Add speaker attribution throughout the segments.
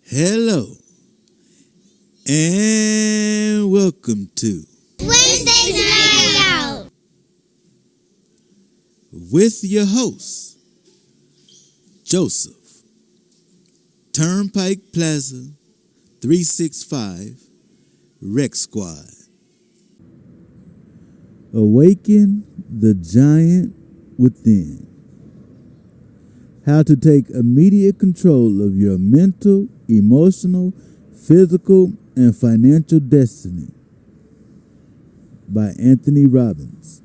Speaker 1: Hello, and welcome to
Speaker 2: Wednesday's Night Out
Speaker 1: with your host, Joseph, Turnpike Plaza 365 Rec Squad. Awaken the giant within. How to take immediate control of your mental, emotional, physical, and financial destiny by Anthony Robbins.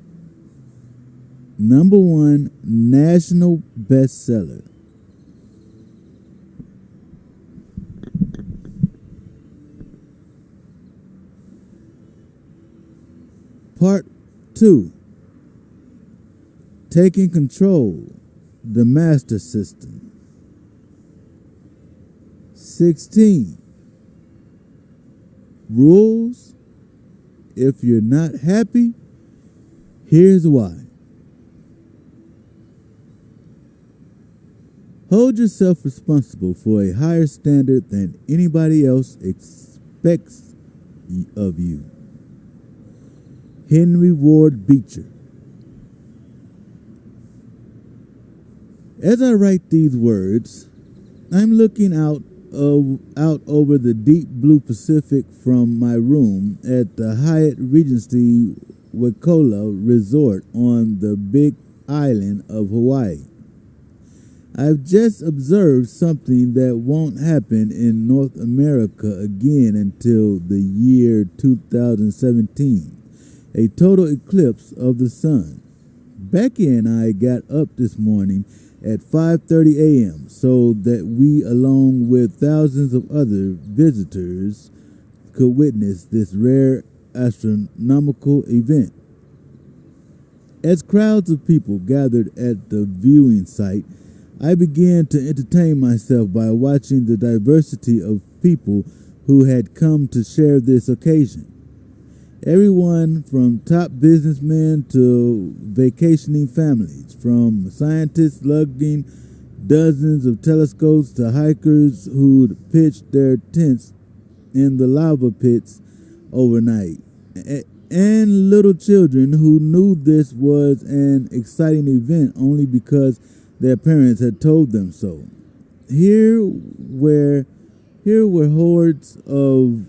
Speaker 1: #1 national bestseller. Part 2. Taking Control, the Master System. 16. Rules. If you're not happy, here's why. Hold yourself responsible for a higher standard than anybody else expects of you. Henry Ward Beecher. As I write these words, I'm looking out over the deep blue Pacific from my room at the Hyatt Regency Waikoloa Resort on the Big Island of Hawaii. I've just observed something that won't happen in North America again until the year 2017, a total eclipse of the sun. Becky and I got up this morning at 5:30 a.m. so that we, along with thousands of other visitors, could witness this rare astronomical event. As crowds of people gathered at the viewing site, I began to entertain myself by watching the diversity of people who had come to share this occasion. Everyone from top businessmen to vacationing families, from scientists lugging dozens of telescopes to hikers who'd pitched their tents in the lava pits overnight, and little children who knew this was an exciting event only because their parents had told them so. Here were hordes of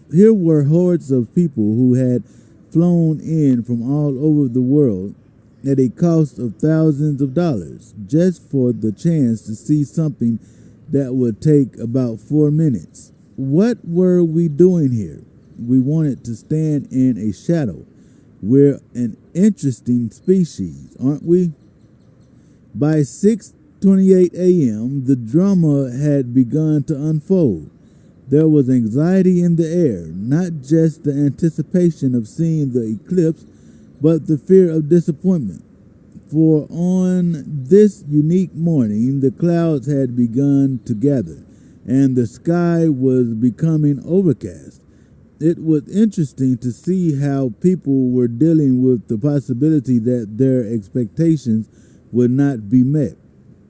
Speaker 1: people who had flown in from all over the world at a cost of thousands of dollars just for the chance to see something that would take about 4 minutes. What were we doing here? We wanted to stand in a shadow. We're an interesting species, aren't we? By 6:28 a.m., the drama had begun to unfold. There was anxiety in the air, not just the anticipation of seeing the eclipse, but the fear of disappointment. For on this unique morning, the clouds had begun to gather, and the sky was becoming overcast. It was interesting to see how people were dealing with the possibility that their expectations would not be met.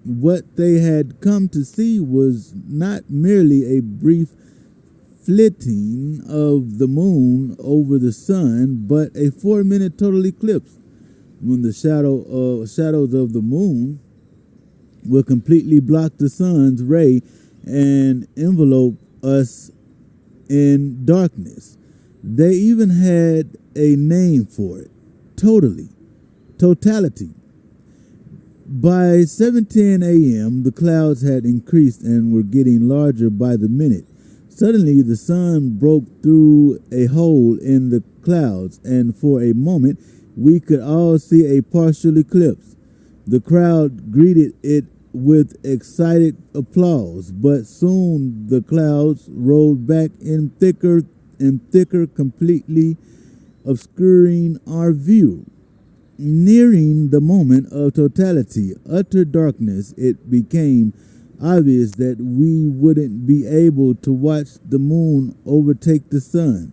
Speaker 1: What they had come to see was not merely a brief flitting of the moon over the sun, but a 4-minute total eclipse, when the shadows of the moon will completely block the sun's ray and envelope us in darkness. They even had a name for it: totality. By 7:10 a.m., the clouds had increased and were getting larger by the minute. Suddenly, the sun broke through a hole in the clouds, and for a moment, we could all see a partial eclipse. The crowd greeted it with excited applause, but soon the clouds rolled back in thicker and thicker, completely obscuring our view. Nearing the moment of totality, utter darkness, it became obvious that we wouldn't be able to watch the moon overtake the sun.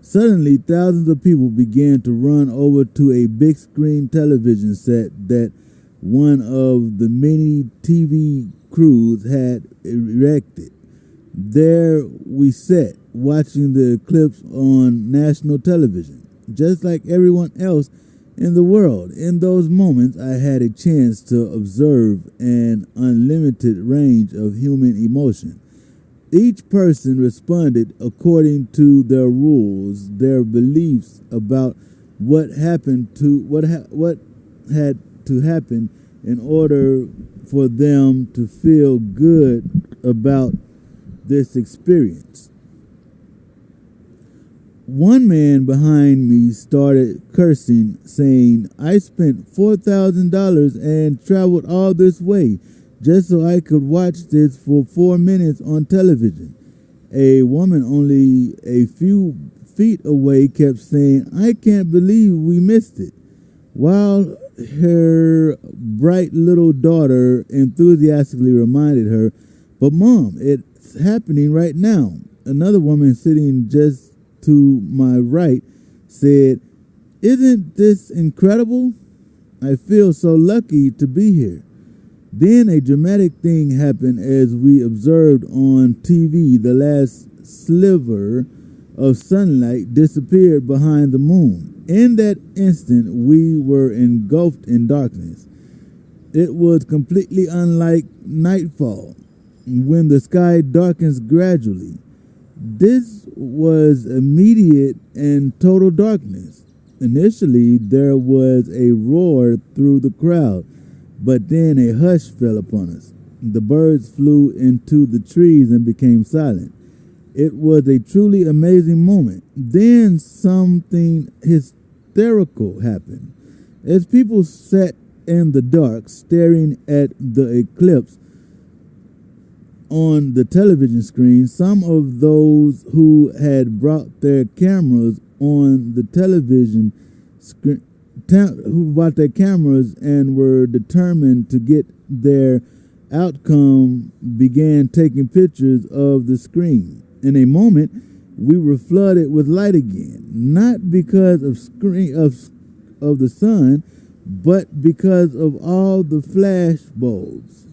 Speaker 1: Suddenly, thousands of people began to run over to a big screen television set that one of the many TV crews had erected. There we sat, watching the eclipse on national television, just like everyone else in the world. In those moments, I had a chance to observe an unlimited range of human emotion. Each person responded according to their rules, their beliefs about what had to happen in order for them to feel good about this experience. One man behind me started cursing, saying, "I spent $4,000 and traveled all this way just so I could watch this for 4 minutes on television." A woman only a few feet away kept saying, "I can't believe we missed it," while her bright little daughter enthusiastically reminded her, "But Mom, it's happening right now." Another woman sitting just to my right said, "Isn't this incredible? I feel so lucky to be here." Then a dramatic thing happened as we observed on TV. The last sliver of sunlight disappeared behind the moon. In that instant, we were engulfed in darkness. It was completely unlike nightfall, when the sky darkens gradually. This was immediate and total darkness. Initially, there was a roar through the crowd, but then a hush fell upon us. The birds flew into the trees and became silent. It was a truly amazing moment. Then something hysterical happened. As people sat in the dark, staring at the eclipse on the television screen, some of those who had brought their cameras on the television screen, who brought their cameras and were determined to get their outcome, began taking pictures of the screen. In a moment, we were flooded with light again, not because of the sun, but because of all the flash bulbs.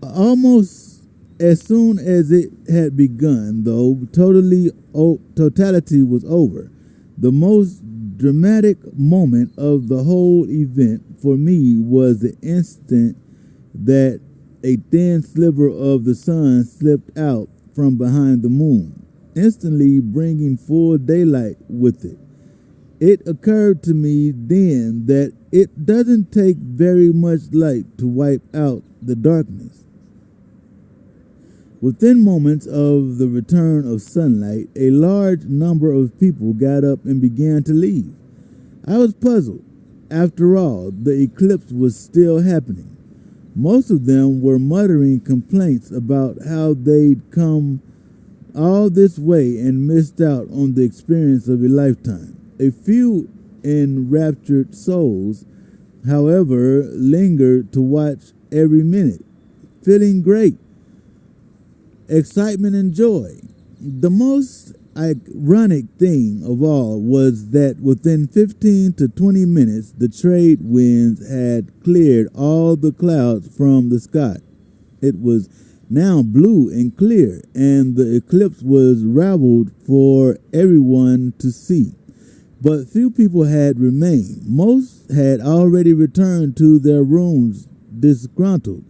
Speaker 1: Almost as soon as it had begun, though, totality was over. The most dramatic moment of the whole event for me was the instant that a thin sliver of the sun slipped out from behind the moon, instantly bringing full daylight with it. It occurred to me then that it doesn't take very much light to wipe out the darkness. Within moments of the return of sunlight, a large number of people got up and began to leave. I was puzzled. After all, the eclipse was still happening. Most of them were muttering complaints about how they'd come all this way and missed out on the experience of a lifetime. A few enraptured souls, however, lingered to watch every minute, feeling great excitement and joy. The most ironic thing of all was that within 15 to 20 minutes, the trade winds had cleared all the clouds from the sky. It was now blue and clear, and the eclipse was raveled for everyone to see. But few people had remained. Most had already returned to their rooms disgruntled.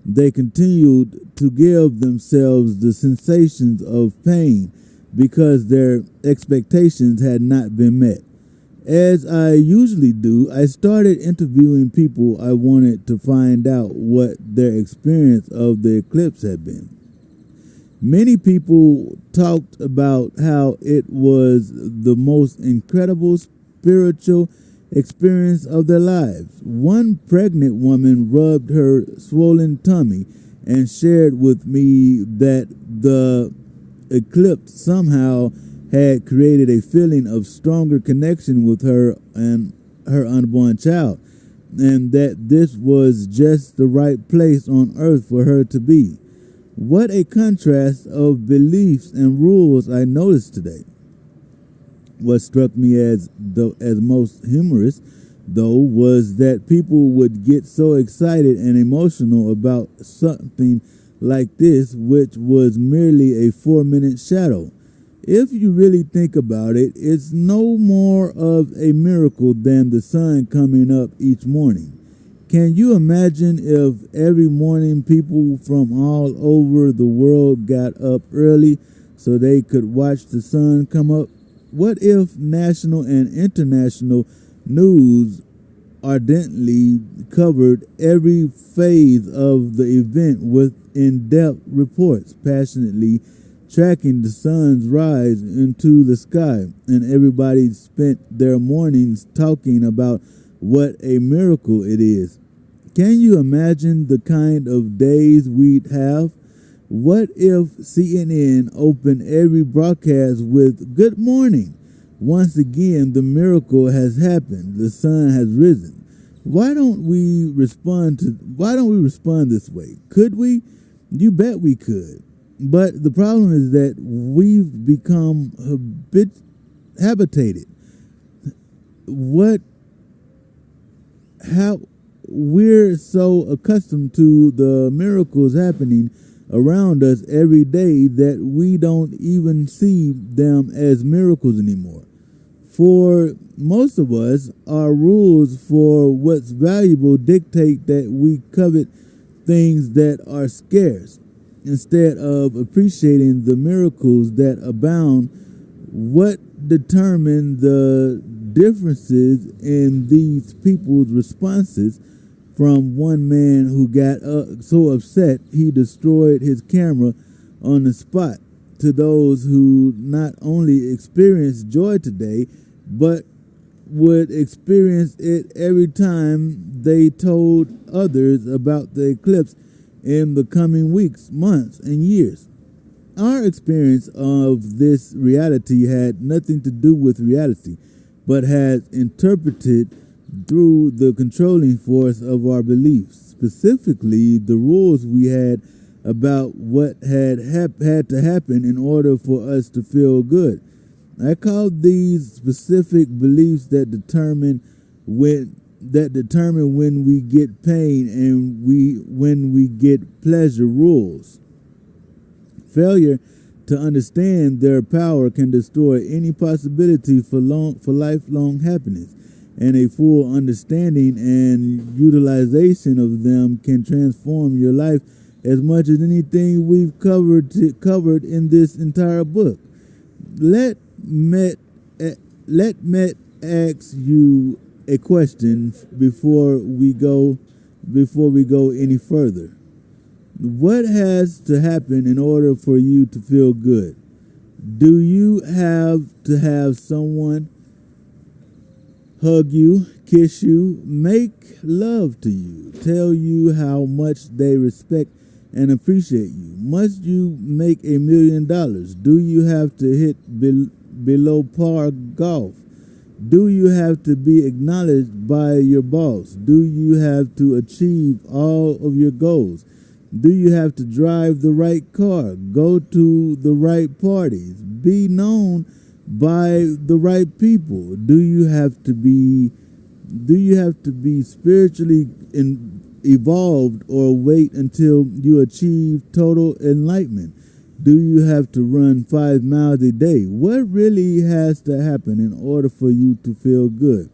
Speaker 1: They continued to give themselves the sensations of pain because their expectations had not been met. As I usually do, I started interviewing people I wanted to find out what their experience of the eclipse had been. Many people talked about how it was the most incredible spiritual experience of their lives. One pregnant woman rubbed her swollen tummy and shared with me that the eclipse somehow had created a feeling of stronger connection with her and her unborn child, and that this was just the right place on earth for her to be. What a contrast of beliefs and rules I noticed today. What struck me as most humorous, though, was that people would get so excited and emotional about something like this, which was merely a 4-minute shadow. If you really think about it, it's no more of a miracle than the sun coming up each morning. Can you imagine if every morning people from all over the world got up early so they could watch the sun come up? What if national and international news ardently covered every phase of the event with in-depth reports, passionately tracking the sun's rise into the sky, and everybody spent their mornings talking about what a miracle it is? Can you imagine the kind of days we'd have? What if CNN opened every broadcast with "Good morning"? Once again, the miracle has happened. The sun has risen. Why don't we respond this way? Could we? You bet we could. But the problem is that we've become habitated. How we're so accustomed to the miracles happening around us every day that we don't even see them as miracles anymore. For most of us, our rules for what's valuable dictate that we covet things that are scarce instead of appreciating the miracles that abound. What determined the differences in these people's responses, from one man who got so upset he destroyed his camera on the spot, to those who not only experienced joy today, but would experience it every time they told others about the eclipse in the coming weeks, months, and years? Our experience of this reality had nothing to do with reality, but had interpreted through the controlling force of our beliefs, specifically the rules we had about what had to happen in order for us to feel good. I call these specific beliefs that determine when we get pain and when we get pleasure rules. Failure to understand their power can destroy any possibility for lifelong happiness, and a full understanding and utilization of them can transform your life as much as anything we've covered in this entire book. Let Met ask you a question before we go any further. What has to happen in order for you to feel good? Do you have to have someone hug you, kiss you, make love to you, tell you how much they respect and appreciate you? Must you make $1 million? Do you have to hit below par golf? Do you have to be acknowledged by your boss? Do you have to achieve all of your goals? Do you have to drive the right car, go to the right parties, be known by the right people? Do you have to be spiritually evolved, or wait until you achieve total enlightenment? Do you have to run 5 miles a day? What really has to happen in order for you to feel good?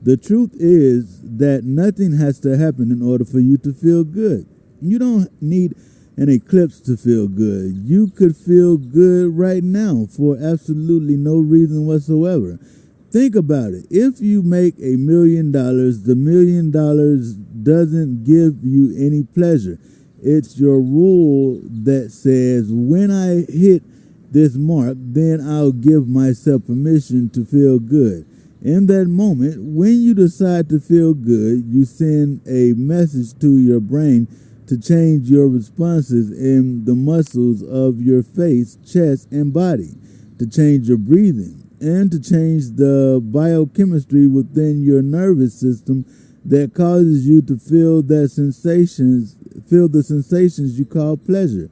Speaker 1: The truth is that nothing has to happen in order for you to feel good. You don't need an eclipse to feel good. You could feel good right now for absolutely no reason whatsoever. Think about it. If you make $1 million, the $1 million doesn't give you any pleasure. It's your rule that says, when I hit this mark, then I'll give myself permission to feel good. In that moment, when you decide to feel good, you send a message to your brain to change your responses in the muscles of your face, chest, and body, to change your breathing, and to change the biochemistry within your nervous system that causes you to feel the sensations you call pleasure.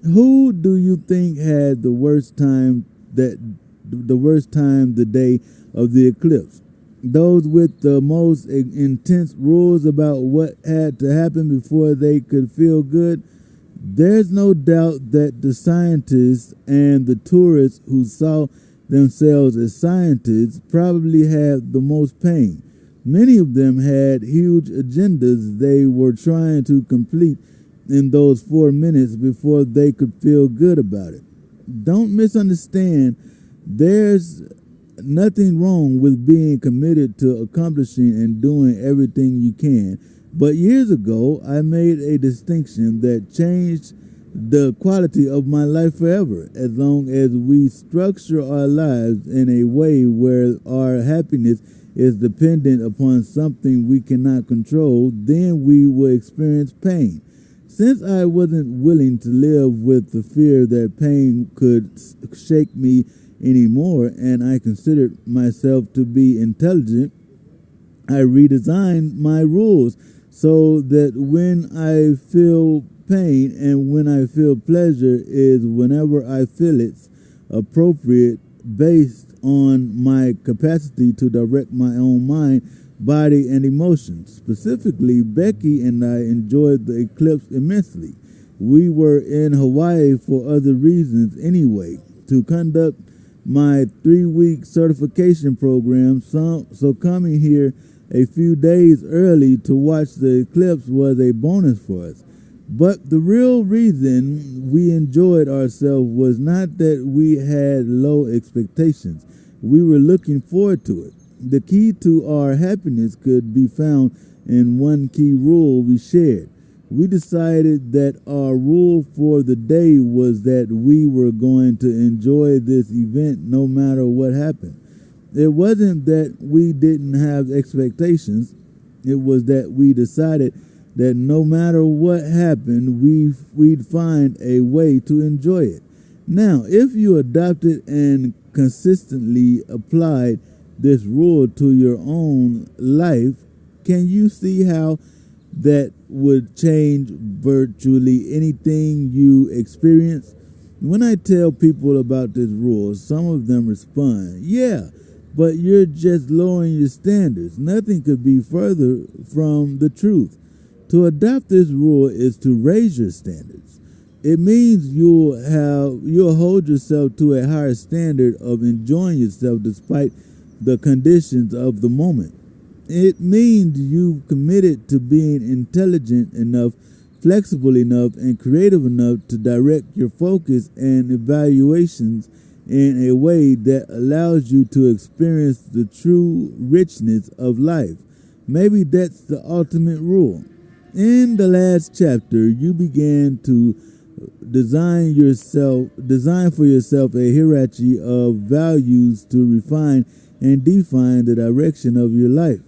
Speaker 1: Who do you think had the worst time the day of the eclipse? Those with the most intense rules about what had to happen before they could feel good? There's no doubt that the scientists and the tourists who saw themselves as scientists probably had the most pain. Many of them had huge agendas they were trying to complete in those 4 minutes before they could feel good about it. Don't misunderstand, there's nothing wrong with being committed to accomplishing and doing everything you can. But years ago, I made a distinction that changed the quality of my life forever. As long as we structure our lives in a way where our happiness is dependent upon something we cannot control, then we will experience pain. Since I wasn't willing to live with the fear that pain could shake me anymore, and I considered myself to be intelligent, I redesigned my rules so that when I feel pain and when I feel pleasure is whenever I feel it's appropriate based on my capacity to direct my own mind, body, and emotions. Specifically, Becky and I enjoyed the eclipse immensely. We were in Hawaii for other reasons anyway, to conduct my 3-week certification program, so coming here a few days early to watch the eclipse was a bonus for us. But the real reason we enjoyed ourselves was not that we had low expectations. We were looking forward to it. The key to our happiness could be found in one key rule we shared. We decided that our rule for the day was that we were going to enjoy this event no matter what happened. It wasn't that we didn't have expectations. It was that we decided that no matter what happened, we'd find a way to enjoy it. Now, if you adopted and consistently applied this rule to your own life, can you see how that would change virtually anything you experience? When I tell people about this rule, some of them respond, "Yeah, but you're just lowering your standards." Nothing could be further from the truth. To adopt this rule is to raise your standards. It means you'll hold yourself to a higher standard of enjoying yourself despite the conditions of the moment. It means you've committed to being intelligent enough, flexible enough, and creative enough to direct your focus and evaluations in a way that allows you to experience the true richness of life. Maybe that's the ultimate rule. In the last chapter, you began to design for yourself a hierarchy of values to refine and define the direction of your life.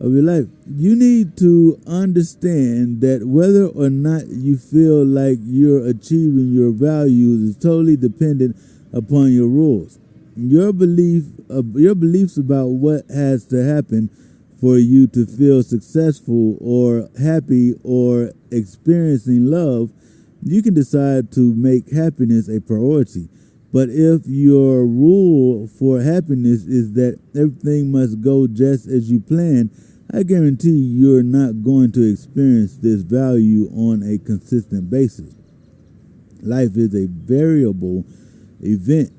Speaker 1: You need to understand that whether or not you feel like you're achieving your values is totally dependent upon your rules. Your beliefs about what has to happen for you to feel successful or happy or experiencing love. You can decide to make happiness a priority. But if your rule for happiness is that everything must go just as you planned, I guarantee you're not going to experience this value on a consistent basis. Life is a variable event.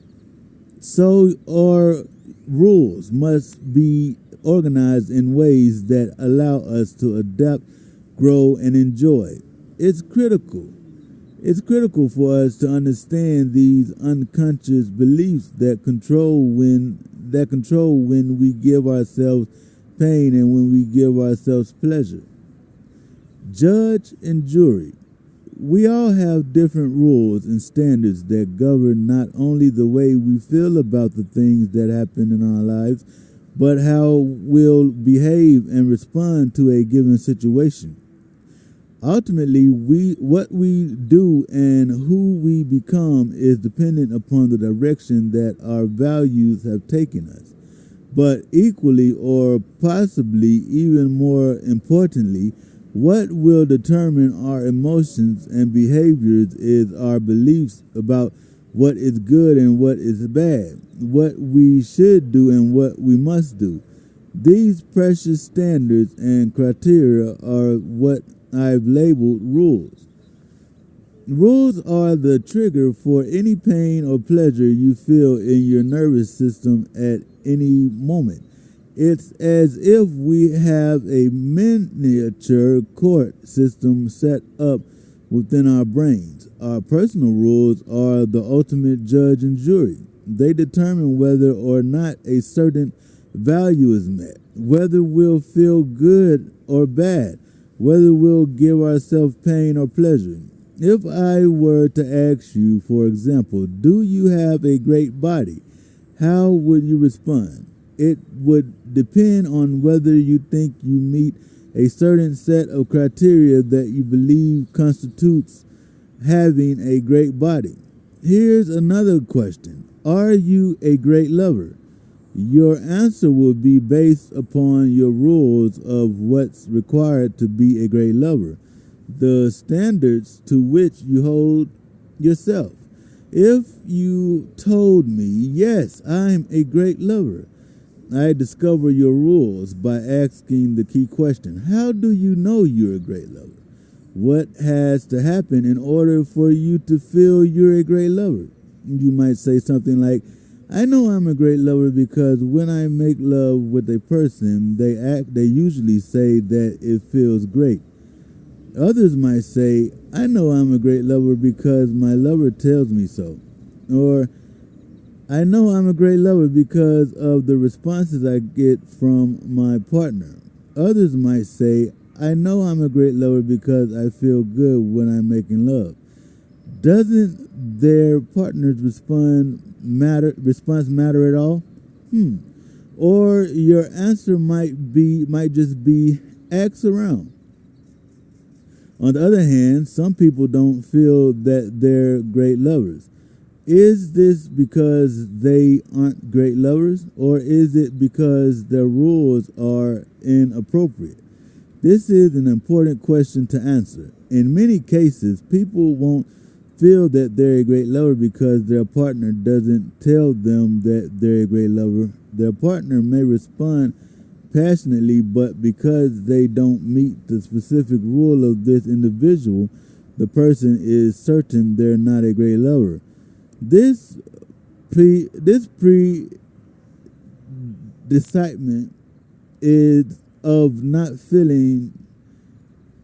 Speaker 1: So our rules must be organized in ways that allow us to adapt, grow, and enjoy. It's critical for us to understand these unconscious beliefs that control when we give ourselves pain and when we give ourselves pleasure. Judge and jury. We all have different rules and standards that govern not only the way we feel about the things that happen in our lives, but how we'll behave and respond to a given situation. Ultimately, what we do and who we become is dependent upon the direction that our values have taken us. But equally, or possibly even more importantly, what will determine our emotions and behaviors is our beliefs about what is good and what is bad, what we should do and what we must do. These precious standards and criteria are what I've labeled rules. Rules are the trigger for any pain or pleasure you feel in your nervous system at any moment. It's as if we have a miniature court system set up within our brains. Our personal rules are the ultimate judge and jury. They determine whether or not a certain value is met, whether we'll feel good or bad, whether we'll give ourselves pain or pleasure. If I were to ask you, for example, do you have a great body? How would you respond? It would depend on whether you think you meet a certain set of criteria that you believe constitutes having a great body. Here's another question. Are you a great lover? Your answer will be based upon your rules of what's required to be a great lover, the standards to which you hold yourself. If you told me, yes, I'm a great lover, I discover your rules by asking the key question. How do you know you're a great lover? What has to happen in order for you to feel you're a great lover? You might say something like, I know I'm a great lover because when I make love with a person, they usually say that it feels great. Others might say, I know I'm a great lover because my lover tells me so. Or, I know I'm a great lover because of the responses I get from my partner. Others might say, I know I'm a great lover because I feel good when I'm making love. Doesn't their partner's response matter at all? Or your answer might just be ask around. On the other hand, some people don't feel that they're great lovers. Is this because they aren't great lovers, or is it because their rules are inappropriate? This is an important question to answer. In many cases, people won't feel that they're a great lover because their partner doesn't tell them that they're a great lover. Their partner may respond passionately, but because they don't meet the specific rule of this individual, the person is certain they're not a great lover. This pre-decidement is of not feeling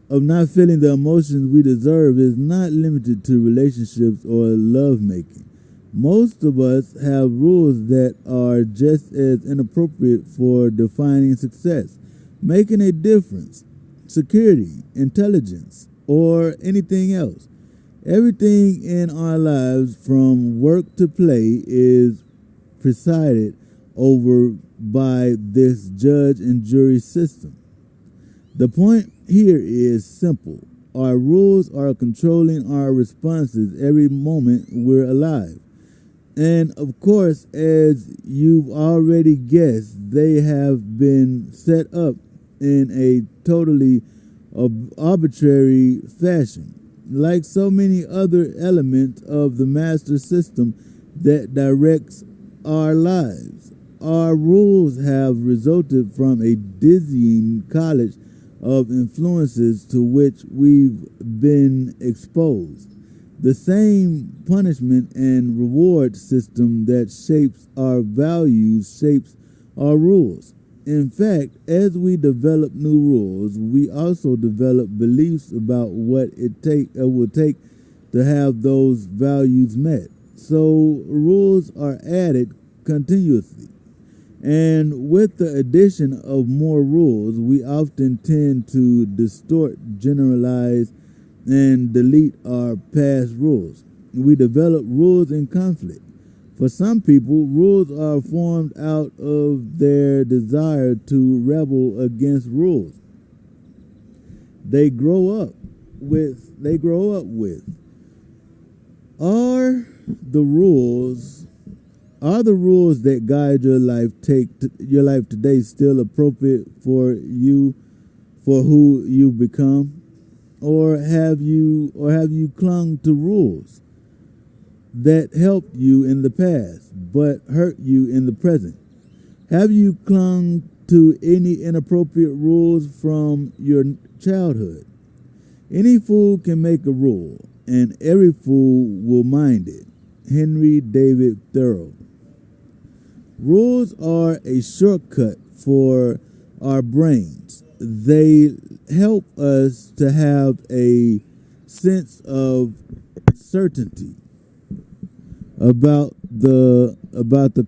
Speaker 1: the emotions we deserve is not limited to relationships or love making. Most of us have rules that are just as inappropriate for defining success, making a difference, security, intelligence, or anything else. Everything in our lives, from work to play, is presided over by this judge and jury system. The point here is simple. Our rules are controlling our responses every moment we're alive. And of course, as you've already guessed, they have been set up in a totally arbitrary fashion. Like so many other elements of the master system that directs our lives, our rules have resulted from a dizzying college of influences to which we've been exposed. The same punishment and reward system that shapes our values shapes our rules. In fact, as we develop new rules, we also develop beliefs about what it will take to have those values met. So rules are added continuously. And with the addition of more rules, we often tend to distort, generalize, and delete our past rules. We develop rules in conflict. For some people, rules are formed out of their desire to rebel against rules they grow up with. Are the rules that guide your life today still appropriate for you, for who you've become? Or have you clung to rules that helped you in the past but hurt you in the present? Have you clung to any inappropriate rules from your childhood? Any fool can make a rule. and every fool will mind it. Henry David Thoreau. Rules are a shortcut for our brains. They help us to have a sense of certainty about the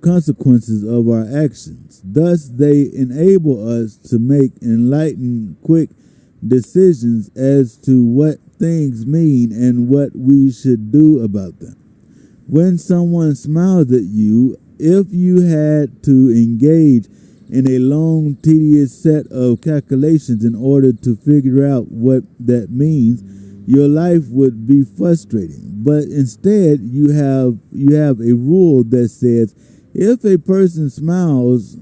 Speaker 1: consequences of our actions. Thus, they enable us to make enlightened, quick decisions as to what things mean and what we should do about them. When someone smiles at you, if you had to engage in a long, tedious set of calculations in order to figure out what that means, your life would be frustrating. But instead, you have a rule that says if a person smiles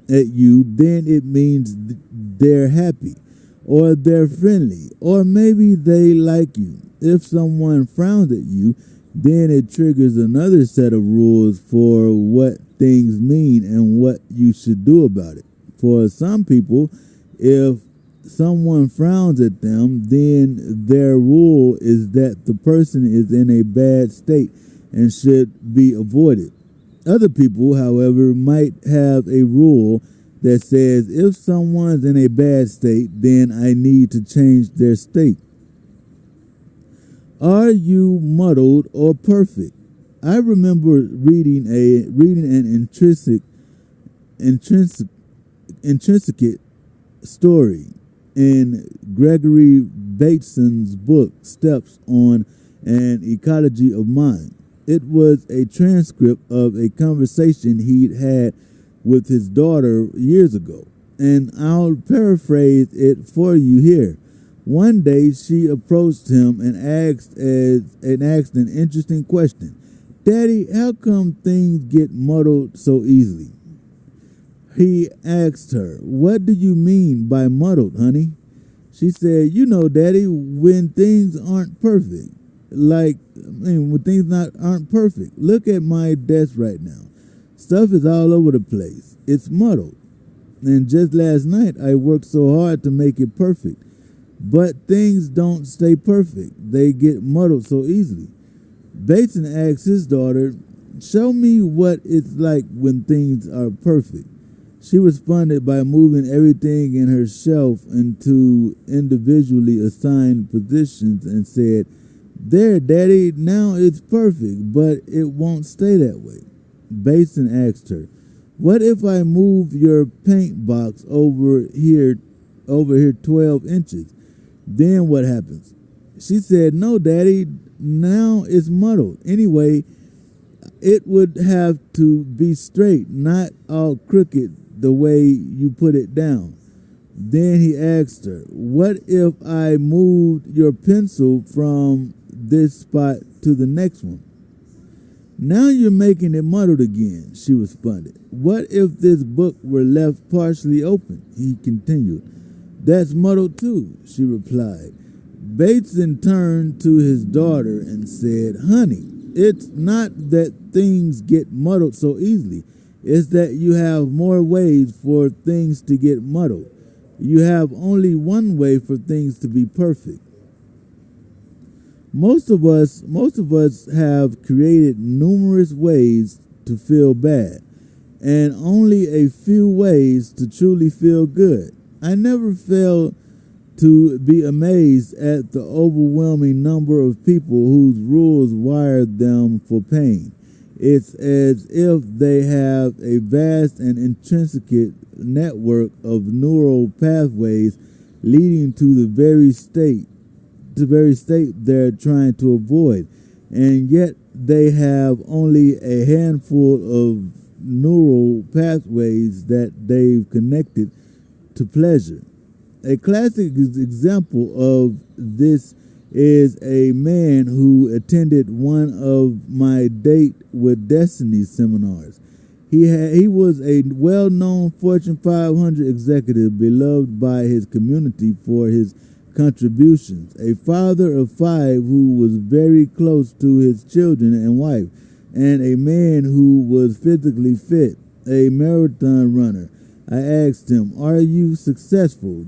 Speaker 1: at you, then it means they're happy, or they're friendly, or maybe they like you. If someone frowns at you, then it triggers another set of rules for what things mean and what you should do about it. For some people, if someone frowns at them, then their rule is that the person is in a bad state and should be avoided. Other people, however, might have a rule that says if someone's in a bad state, then I need to change their state. Are you muddled or perfect? I remember reading an intrinsic story in Gregory Bateson's book, Steps on an Ecology of Mind. It was a transcript of a conversation he'd had with his daughter years ago, and I'll paraphrase it for you here. One day she approached him and asked an interesting question. Daddy, how come things get muddled so easily? He asked her, what do you mean by muddled, honey? She said, you know, Daddy, when things aren't perfect. When things aren't perfect. Look at my desk right now. Stuff is all over the place. It's muddled. And just last night, I worked so hard to make it perfect. But things don't stay perfect. They get muddled so easily. Bateson asked his daughter, show me what it's like when things are perfect. She responded by moving everything in her shelf into individually assigned positions and said, there, Daddy, now it's perfect, but it won't stay that way. Bateson asked her, what if I move your paint box over here 12 inches? Then what happens? She said, no, Daddy, now it's muddled. Anyway, it would have to be straight, not all crooked the way you put it down. Then he asked her, what if I moved your pencil from this spot to the next one? Now you're making it muddled again, she responded. What if this book were left partially open? He continued. That's muddled too, she replied. Bateson turned to his daughter and said, honey, it's not that things get muddled so easily. It's that you have more ways for things to get muddled. You have only one way for things to be perfect. Most of us have created numerous ways to feel bad, and only a few ways to truly feel good. I never fail to be amazed at the overwhelming number of people whose rules wired them for pain. It's as if they have a vast and intrinsic network of neural pathways leading to the very state they're trying to avoid, and yet they have only a handful of neural pathways that they've connected to pleasure. A classic example of this is a man who attended one of my Date with Destiny seminars. He was a well-known Fortune 500 executive, beloved by his community for his contributions, a father of 5 who was very close to his children and wife, and a man who was physically fit, a marathon runner. I asked him, are you successful?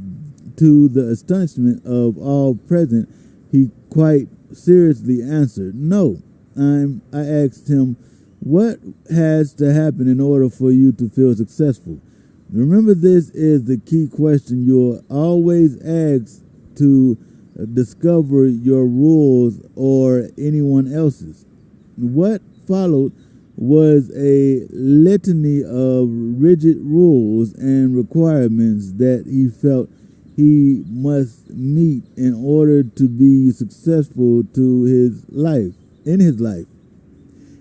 Speaker 1: To the astonishment of all present, he quite seriously answered, "No." I asked him, "What has to happen in order for you to feel successful?" Remember, this is the key question you'll always ask to discover your rules or anyone else's. What followed was a litany of rigid rules and requirements that he felt he must meet in order to be successful in his life.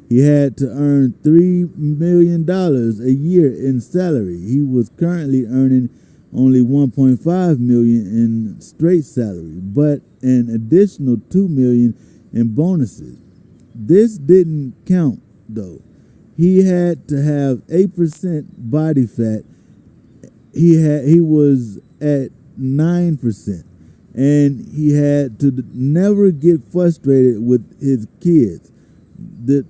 Speaker 1: He had to earn $3 million a year in salary. He was currently earning only $1.5 million in straight salary, but an additional $2 million in bonuses. This didn't count though. He had to have 8% body fat. He was at 9%, and he had to never get frustrated with his kids.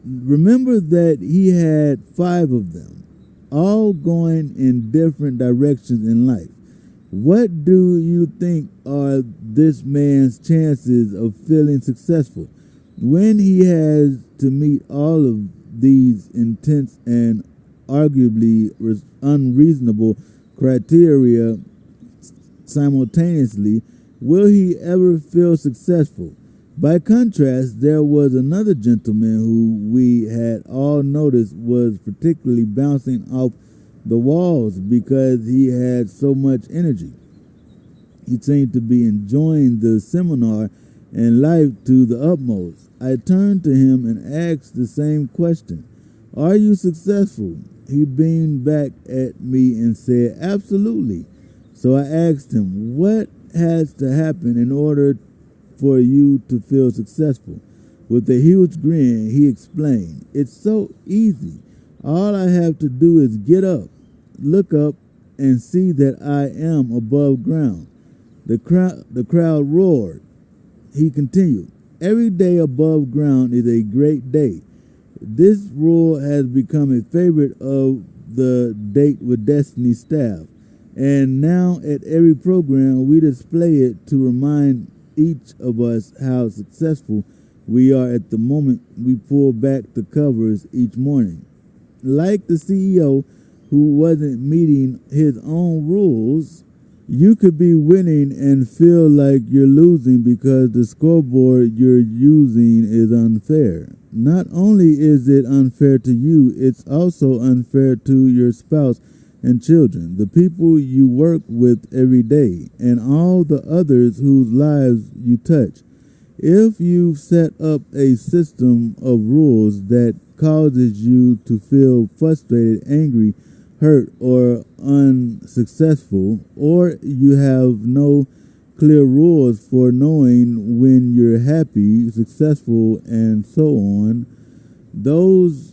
Speaker 1: Remember that he had 5 of them, all going in different directions in life. What do you think are this man's chances of feeling successful when he has to meet all of these intense and arguably unreasonable criteria simultaneously? Will he ever feel successful? By contrast, there was another gentleman who we had all noticed was particularly bouncing off the walls because he had so much energy. He seemed to be enjoying the seminar and life to the utmost. I turned to him and asked the same question. "Are you successful?" He beamed back at me and said, "Absolutely." So I asked him, "What has to happen in order for you to feel successful?" With a huge grin, he explained, "It's so easy. All I have to do is get up, look up, and see that I am above ground." The crowd roared. He continued, "Every day above ground is a great day." This rule has become a favorite of the Date with Destiny staff, and now at every program we display it to remind each of us how successful we are at the moment we pull back the covers each morning. Like the CEO who wasn't meeting his own rules, you could be winning and feel like you're losing because the scoreboard you're using is unfair. Not only is it unfair to you, it's also unfair to your spouse and children, the people you work with every day, and all the others whose lives you touch. If you've set up a system of rules that causes you to feel frustrated, angry, hurt, or unsuccessful, or you have no clear rules for knowing when you're happy, successful, and so on, those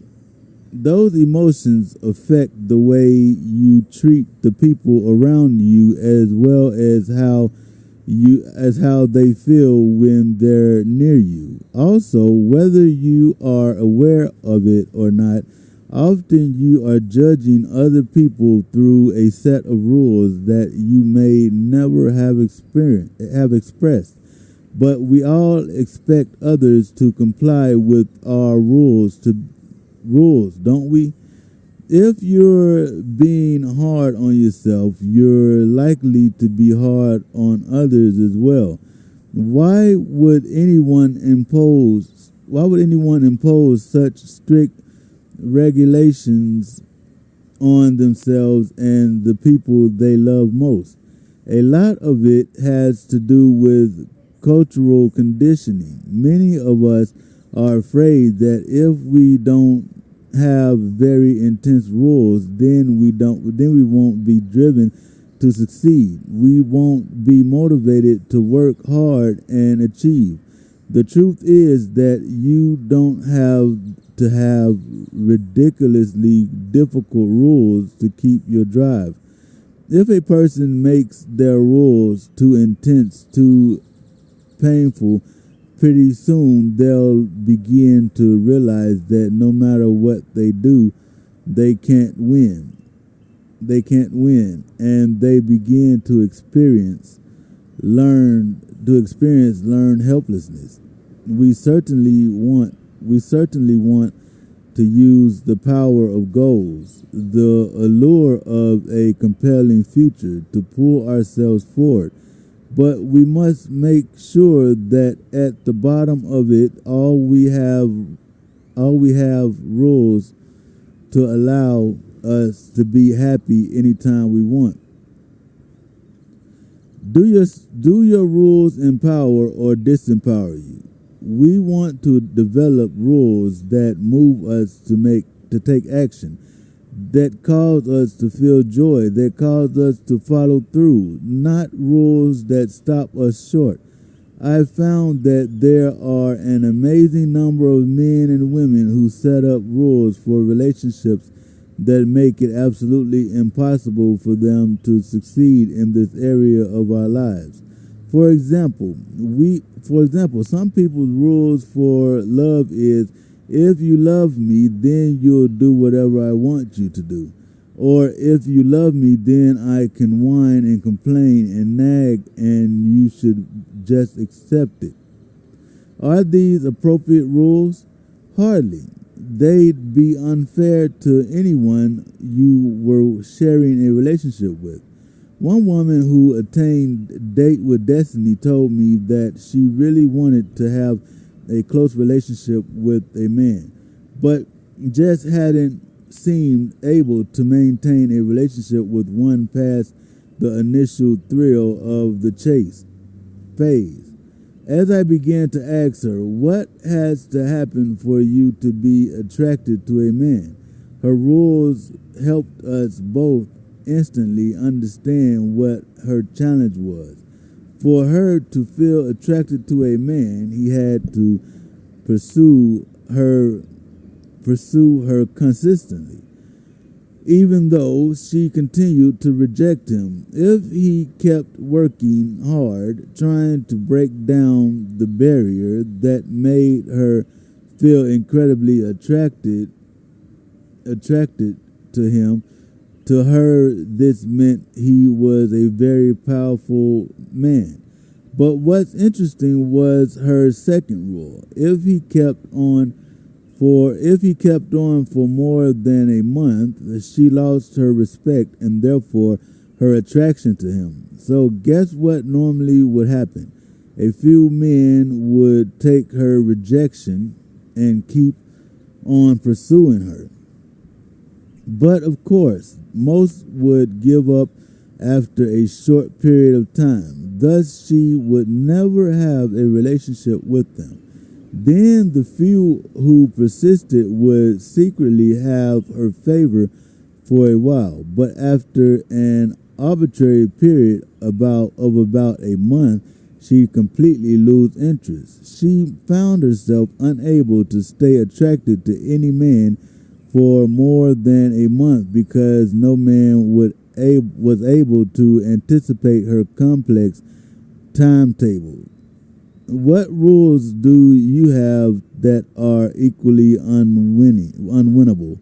Speaker 1: emotions affect the way you treat the people around you, as well as how they feel when they're near you. Also, whether you are aware of it or not, often you are judging other people through a set of rules that you may never have expressed. But we all expect others to comply with our rules, don't we? If you're being hard on yourself, you're likely to be hard on others as well. Why would anyone impose such strict regulations on themselves and the people they love most? A lot of it has to do with cultural conditioning. Many of us are afraid that if we don't have very intense rules, then we won't be driven to succeed. We won't be motivated to work hard and achieve. The truth is that you don't have to have ridiculously difficult rules to keep your drive. If a person makes their rules too intense, too painful, pretty soon they'll begin to realize that no matter what they do, they can't win. And they begin to experience learned helplessness. we certainly want to use the power of goals, the allure of a compelling future to pull ourselves forward. But we must make sure that at the bottom of it, all we have rules to allow us to be happy anytime we want. Do your rules empower or disempower you? We want to develop rules that move us to take action, that cause us to feel joy, that cause us to follow through, not rules that stop us short. I've found that there are an amazing number of men and women who set up rules for relationships that make it absolutely impossible for them to succeed in this area of our lives. For example, some people's rules for love is, if you love me, then you'll do whatever I want you to do. Or if you love me, then I can whine and complain and nag and you should just accept it. Are these appropriate rules? Hardly. They'd be unfair to anyone you were sharing a relationship with. One woman who attained Date with Destiny told me that she really wanted to have a close relationship with a man, but just hadn't seemed able to maintain a relationship with one past the initial thrill of the chase phase. As I began to ask her, what has to happen for you to be attracted to a man? Her rules helped us both instantly understand what her challenge was. For her to feel attracted to a man, he had to pursue her consistently, even though she continued to reject him. If he kept working hard, trying to break down the barrier that made her feel incredibly attracted to him, to her this meant he was a very powerful man. But what's interesting was her second rule. If he kept on for more than a month, she lost her respect and therefore her attraction to him. So guess what normally would happen? A few men would take her rejection and keep on pursuing her. But of course, most would give up after a short period of time. Thus, she would never have a relationship with them. Then the few who persisted would secretly have her favor for a while, but after an arbitrary period of about a month, she'd completely lose interest. She found herself unable to stay attracted to any man for more than a month because no man was able to anticipate her complex timetable. What rules do you have that are equally unwinnable?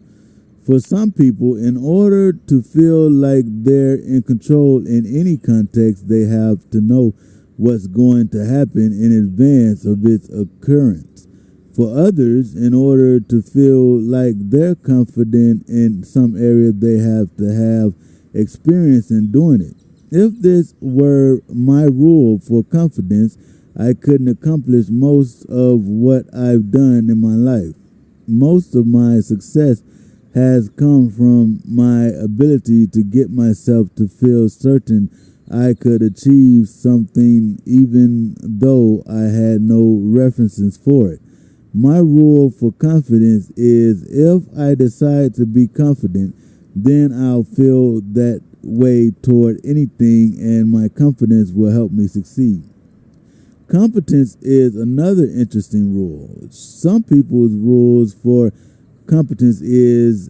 Speaker 1: For some people, in order to feel like they're in control in any context, they have to know what's going to happen in advance of its occurrence. For others, in order to feel like they're confident in some area, they have to have experience in doing it. If this were my rule for confidence, I couldn't accomplish most of what I've done in my life. Most of my success has come from my ability to get myself to feel certain I could achieve something even though I had no references for it. My rule for confidence is, if I decide to be confident, then I'll feel that way toward anything and my confidence will help me succeed. Competence is another interesting rule. Some people's rules for competence is,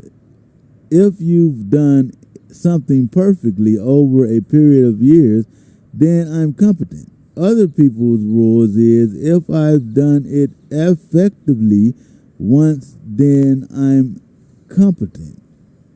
Speaker 1: if you've done something perfectly over a period of years, then I'm competent. Other people's rules is, if I've done it effectively once, then I'm competent.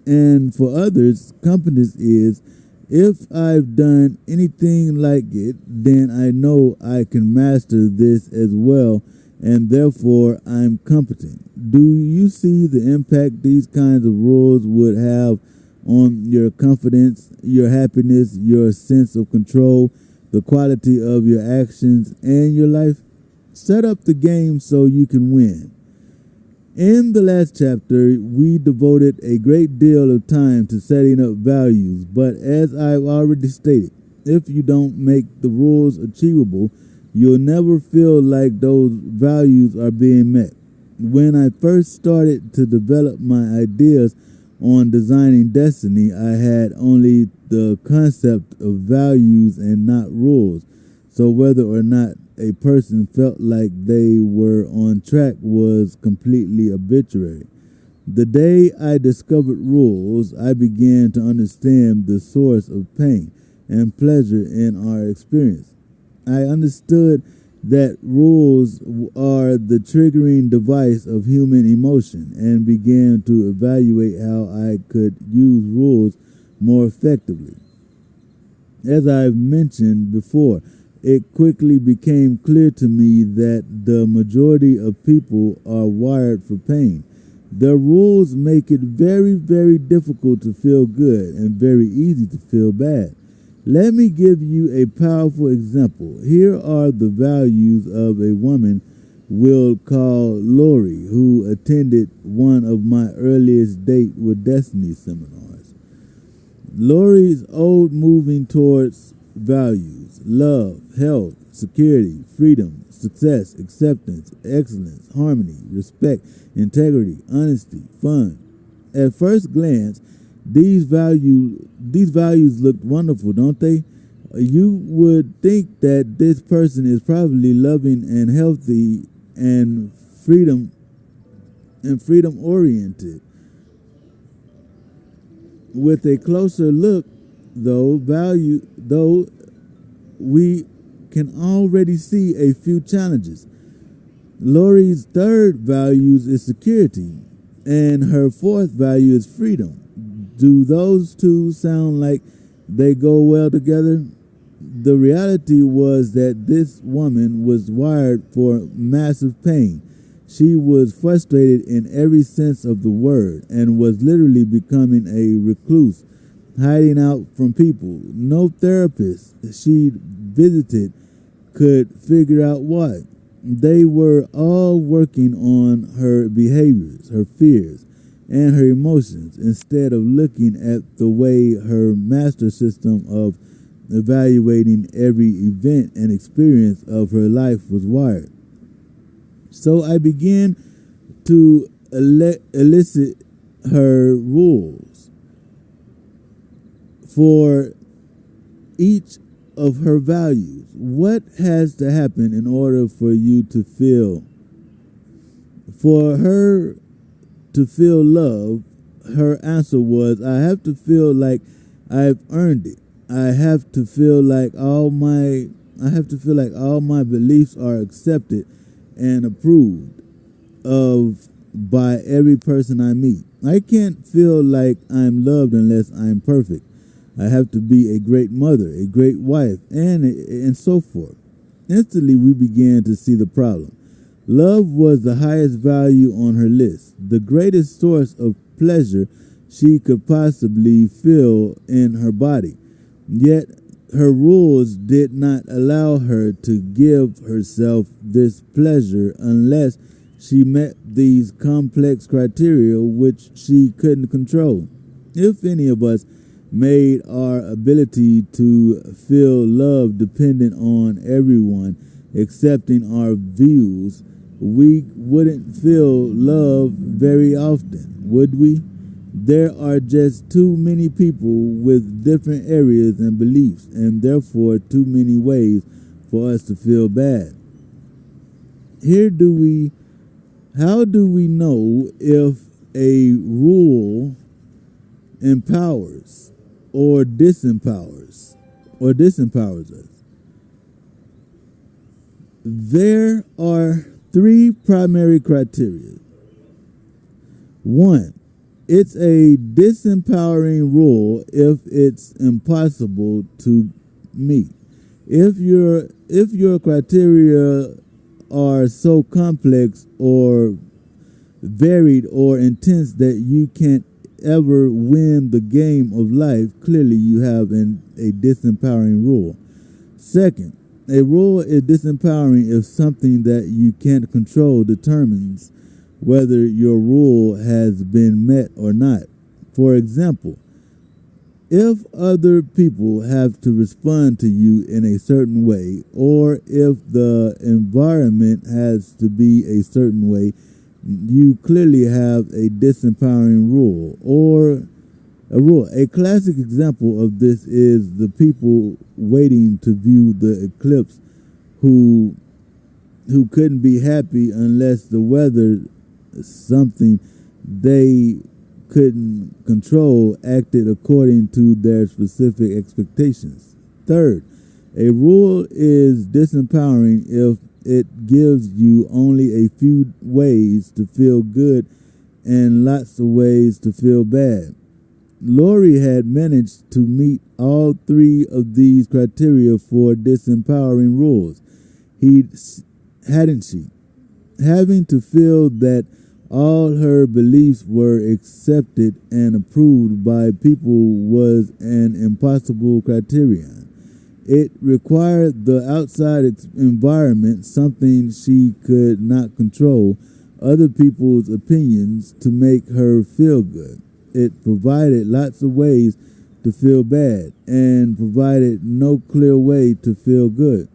Speaker 1: And for others, competence is, if I've done anything like it, then I know I can master this as well and therefore I'm competent. Do you see the impact these kinds of rules would have on your confidence, your happiness, your sense of control, the quality of your actions, and your life? Set up the game so you can win. In the last chapter, we devoted a great deal of time to setting up values, but as I've already stated, if you don't make the rules achievable, you'll never feel like those values are being met. When I first started to develop my ideas on designing destiny, I had only the concept of values and not rules. So whether or not a person felt like they were on track was completely arbitrary. The day I discovered rules, I began to understand the source of pain and pleasure in our experience. I understood that rules are the triggering device of human emotion and began to evaluate how I could use rules more effectively. As I've mentioned before, it quickly became clear to me that the majority of people are wired for pain. The rules make it very, very difficult to feel good and very easy to feel bad. Let me give you a powerful example. Here are the values of a woman we'll call Lori, who attended one of my earliest Date with Destiny seminars. Lori's old moving towards values: love, health, security, freedom, success, acceptance, excellence, harmony, respect, integrity, honesty, fun. At first glance, these values look wonderful, don't they? You would think that this person is probably loving and healthy and freedom oriented. With a closer look, though, we can already see a few challenges. Lori's third value is security, and her fourth value is freedom. Do those two sound like they go well together? The reality was that this woman was wired for massive pain. She was frustrated in every sense of the word and was literally becoming a recluse, hiding out from people. No therapist she visited could figure out why. They were all working on her behaviors, her fears, and her emotions instead of looking at the way her master system of evaluating every event and experience of her life was wired. So I began to elicit her rules for each of her values. What has to happen in order for you to feel, for her to feel love? Her answer was, I have to feel like I've earned it. I have to feel like all my beliefs are accepted and approved of by every person I meet. I can't feel like I'm loved unless I'm perfect. I have to be a great mother, a great wife, and so forth. Instantly, we began to see the problem. Love was the highest value on her list, the greatest source of pleasure she could possibly feel in her body. Yet, her rules did not allow her to give herself this pleasure unless she met these complex criteria which she couldn't control. If any of us made our ability to feel love dependent on everyone accepting our views, we wouldn't feel love very often, would we? There are just too many people with different areas and beliefs, and therefore too many ways for us to feel bad. How do we know if a rule empowers or disempowers us? There are three primary criteria. One, it's a disempowering rule if it's impossible to meet. If your criteria are so complex or varied or intense that you can't ever win the game of life, clearly you have a disempowering rule. Second, a rule is disempowering if something that you can't control determines whether your rule has been met or not. For example, if other people have to respond to you in a certain way, or if the environment has to be a certain way, you clearly have a disempowering rule or a rule. A classic example of this is the people waiting to view the eclipse who couldn't be happy unless the weather, something they couldn't control, acted according to their specific expectations. Third, a rule is disempowering if it gives you only a few ways to feel good and lots of ways to feel bad. Lori had managed to meet all three of these criteria for disempowering rules. Hadn't she? Having to feel that all her beliefs were accepted and approved by people was an impossible criterion. It required the outside environment, something she could not control, other people's opinions, to make her feel good. It provided lots of ways to feel bad and provided no clear way to feel good.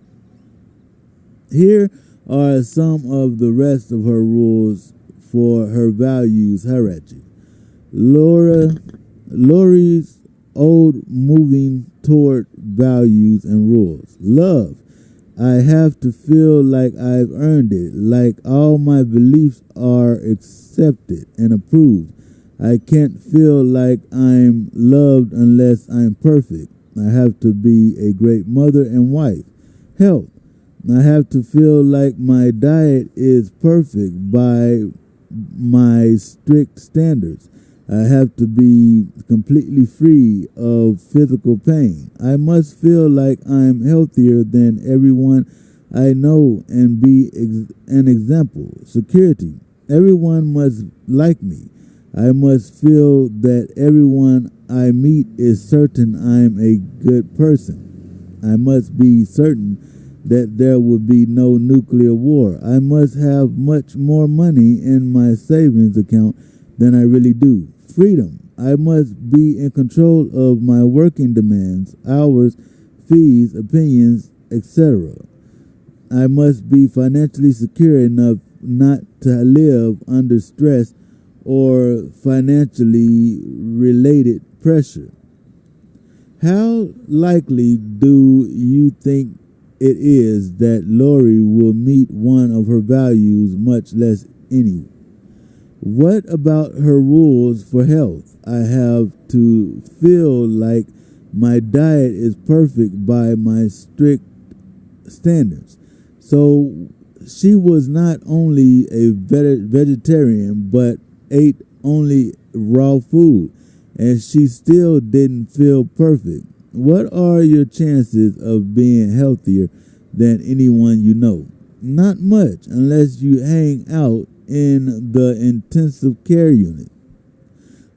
Speaker 1: Here are some of the rest of her rules for her values hierarchy. Lori's old moving toward values and rules. Love. I have to feel like I've earned it, like all my beliefs are accepted and approved. I can't feel like I'm loved unless I'm perfect. I have to be a great mother and wife. Health. I have to feel like my diet is perfect by my strict standards. I have to be completely free of physical pain. I must feel like I'm healthier than everyone I know and be an example. Security. Everyone must like me. I must feel that everyone I meet is certain I'm a good person. I must be certain that there will be no nuclear war. I must have much more money in my savings account than I really do. Freedom. I must be in control of my working demands, hours, fees, opinions, etc. I must be financially secure enough not to live under stress or financially related pressure. How likely do you think it is that Lori will meet one of her values, much less any? What about her rules for health? I have to feel like my diet is perfect by my strict standards. So she was not only a vegetarian, but ate only raw food, and she still didn't feel perfect. What are your chances of being healthier than anyone you know? Not much, unless you hang out in the intensive care unit.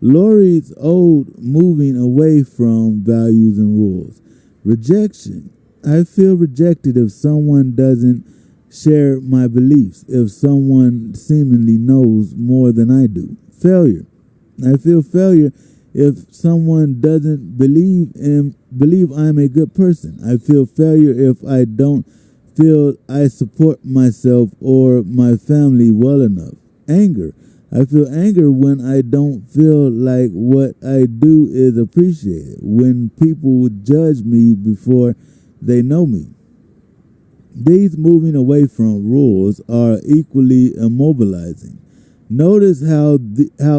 Speaker 1: Lori's old moving away from values and rules. Rejection. I feel rejected if someone doesn't share my beliefs, if someone seemingly knows more than I do. Failure. I feel failure if someone doesn't believe I'm a good person. I feel failure if I don't feel I support myself or my family well enough. Anger. I feel anger when I don't feel like what I do is appreciated, when people judge me before they know me. These moving away from rules are equally immobilizing. Notice how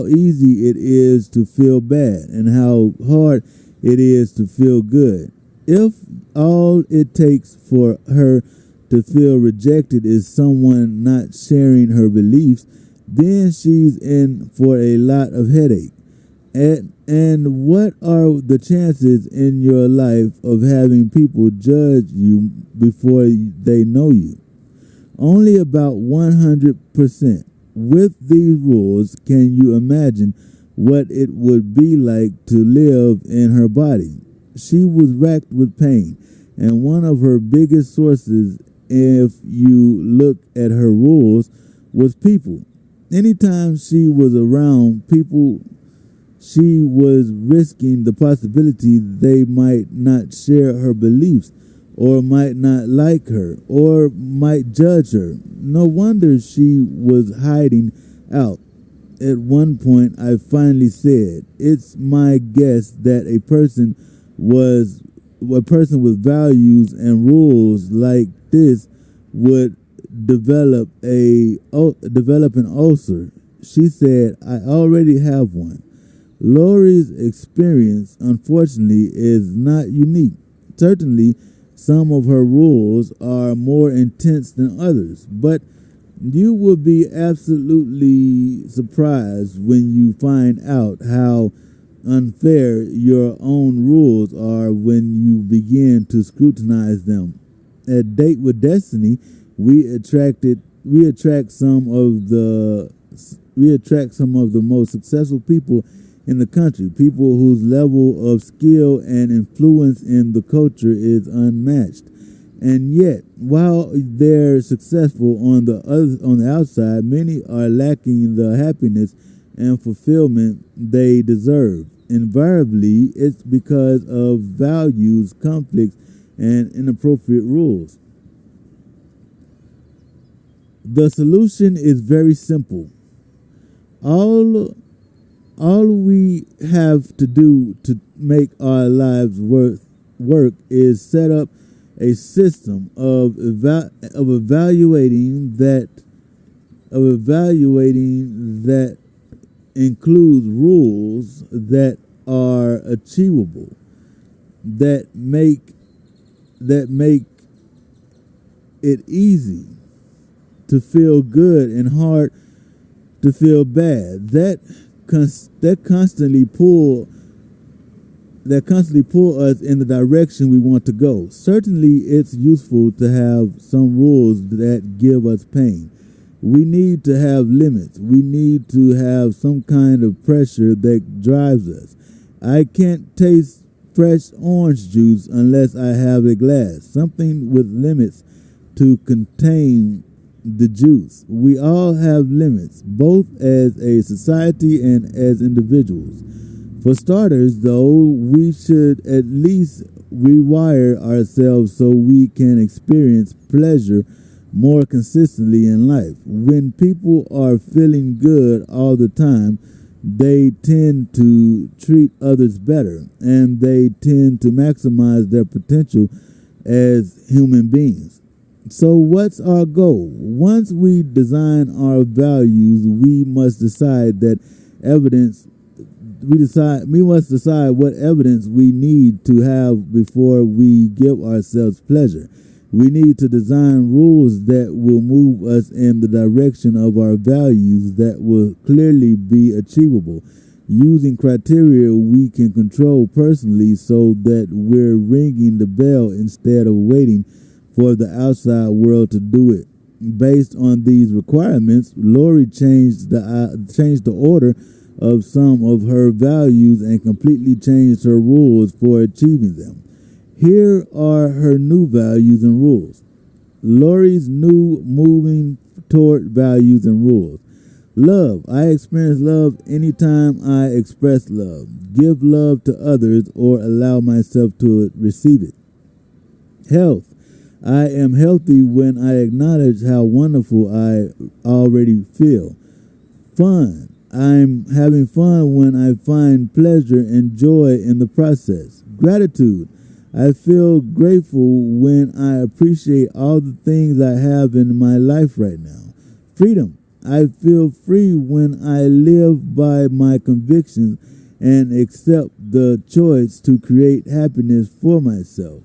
Speaker 1: easy it is to feel bad and how hard it is to feel good. If all it takes for her to feel rejected is someone not sharing her beliefs, then she's in for a lot of headache. And what are the chances in your life of having people judge you before they know you? only about 100%. With these rules, can you imagine what it would be like to live in her body? She was racked with pain, and one of her biggest sources, if you look at her rules, was people. Anytime she was around people, she was risking the possibility they might not share her beliefs, or might not like her, or might judge her. No wonder she was hiding out. At one point, I finally said, "It's my guess that a person with values and rules like this would develop an ulcer." She said, "I already have one." Lori's experience, unfortunately, is not unique. Certainly, some of her rules are more intense than others, but you will be absolutely surprised when you find out how unfair your own rules are when you begin to scrutinize them. At Date with Destiny, we attract some of the most successful people in the country, people whose level of skill and influence in the culture is unmatched. And yet, while they're successful on the outside, many are lacking the happiness and fulfillment they deserve. Invariably, it's because of values, conflicts, and inappropriate rules. The solution is very simple. All we have to do to make our lives work is set up a system of evaluating that includes rules that are achievable, that make it easy to feel good and hard to feel bad, that constantly pull us in the direction we want to go. Certainly, it's useful to have some rules that give us pain. We need to have limits. We need to have some kind of pressure that drives us. I can't taste fresh orange juice unless I have a glass, something with limits to contain the juice. We all have limits, both as a society and as individuals. For starters, though, we should at least rewire ourselves so we can experience pleasure more consistently in life. When people are feeling good all the time, they tend to treat others better, and they tend to maximize their potential as human beings. So what's our goal? Once we design our values, we must decide what evidence we need to have before we give ourselves pleasure. We need to design rules that will move us in the direction of our values, that will clearly be achievable, using criteria we can control personally, so that we're ringing the bell instead of waiting for the outside world to do it. Based on these requirements, Lori changed the order of some of her values and completely changed her rules for achieving them. Here are her new values and rules. Lori's new moving toward values and rules. Love. I experience love anytime I express love, give love to others, or allow myself to receive it. Health. I am healthy when I acknowledge how wonderful I already feel. Fun. I'm having fun when I find pleasure and joy in the process. Gratitude. I feel grateful when I appreciate all the things I have in my life right now. Freedom. I feel free when I live by my convictions and accept the choice to create happiness for myself.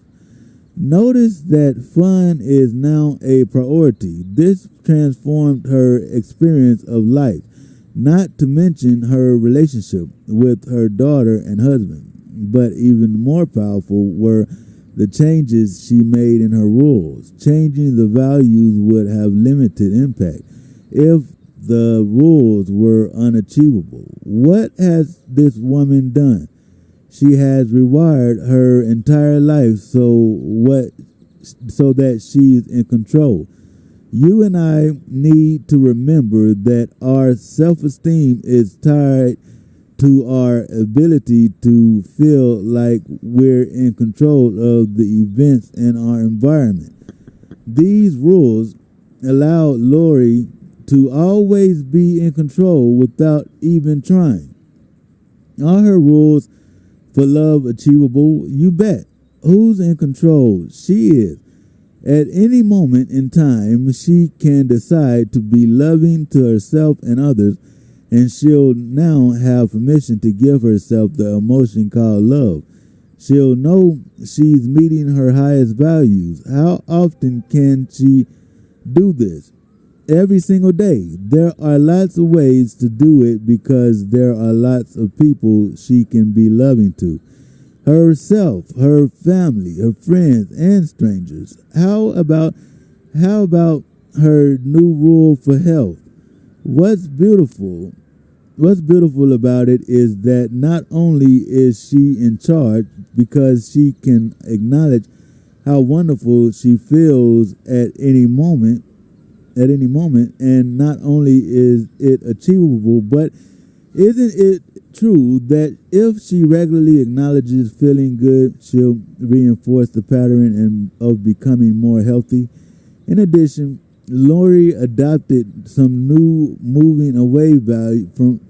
Speaker 1: Notice that fun is now a priority. This transformed her experience of life, not to mention her relationship with her daughter and husband. But even more powerful were the changes she made in her rules. Changing the values would have limited impact if the rules were unachievable. What has this woman done? She has rewired her entire life so that she is in control. You and I need to remember that our self-esteem is tied to our ability to feel like we're in control of the events in our environment. These rules allow Lori to always be in control without even trying. Are her rules for love achievable? You bet. Who's in control? She is. At any moment in time, she can decide to be loving to herself and others, and she'll now have permission to give herself the emotion called love. She'll know she's meeting her highest values. How often can she do this? Every single day. There are lots of ways to do it because there are lots of people she can be loving to. Herself, her family, her friends, and strangers. How about her new rule for health? What's beautiful about it is that not only is she in charge because she can acknowledge how wonderful she feels at any moment, and not only is it achievable, but isn't it true that if she regularly acknowledges feeling good, she'll reinforce the pattern of becoming more healthy? In addition, Lori adopted some new moving away from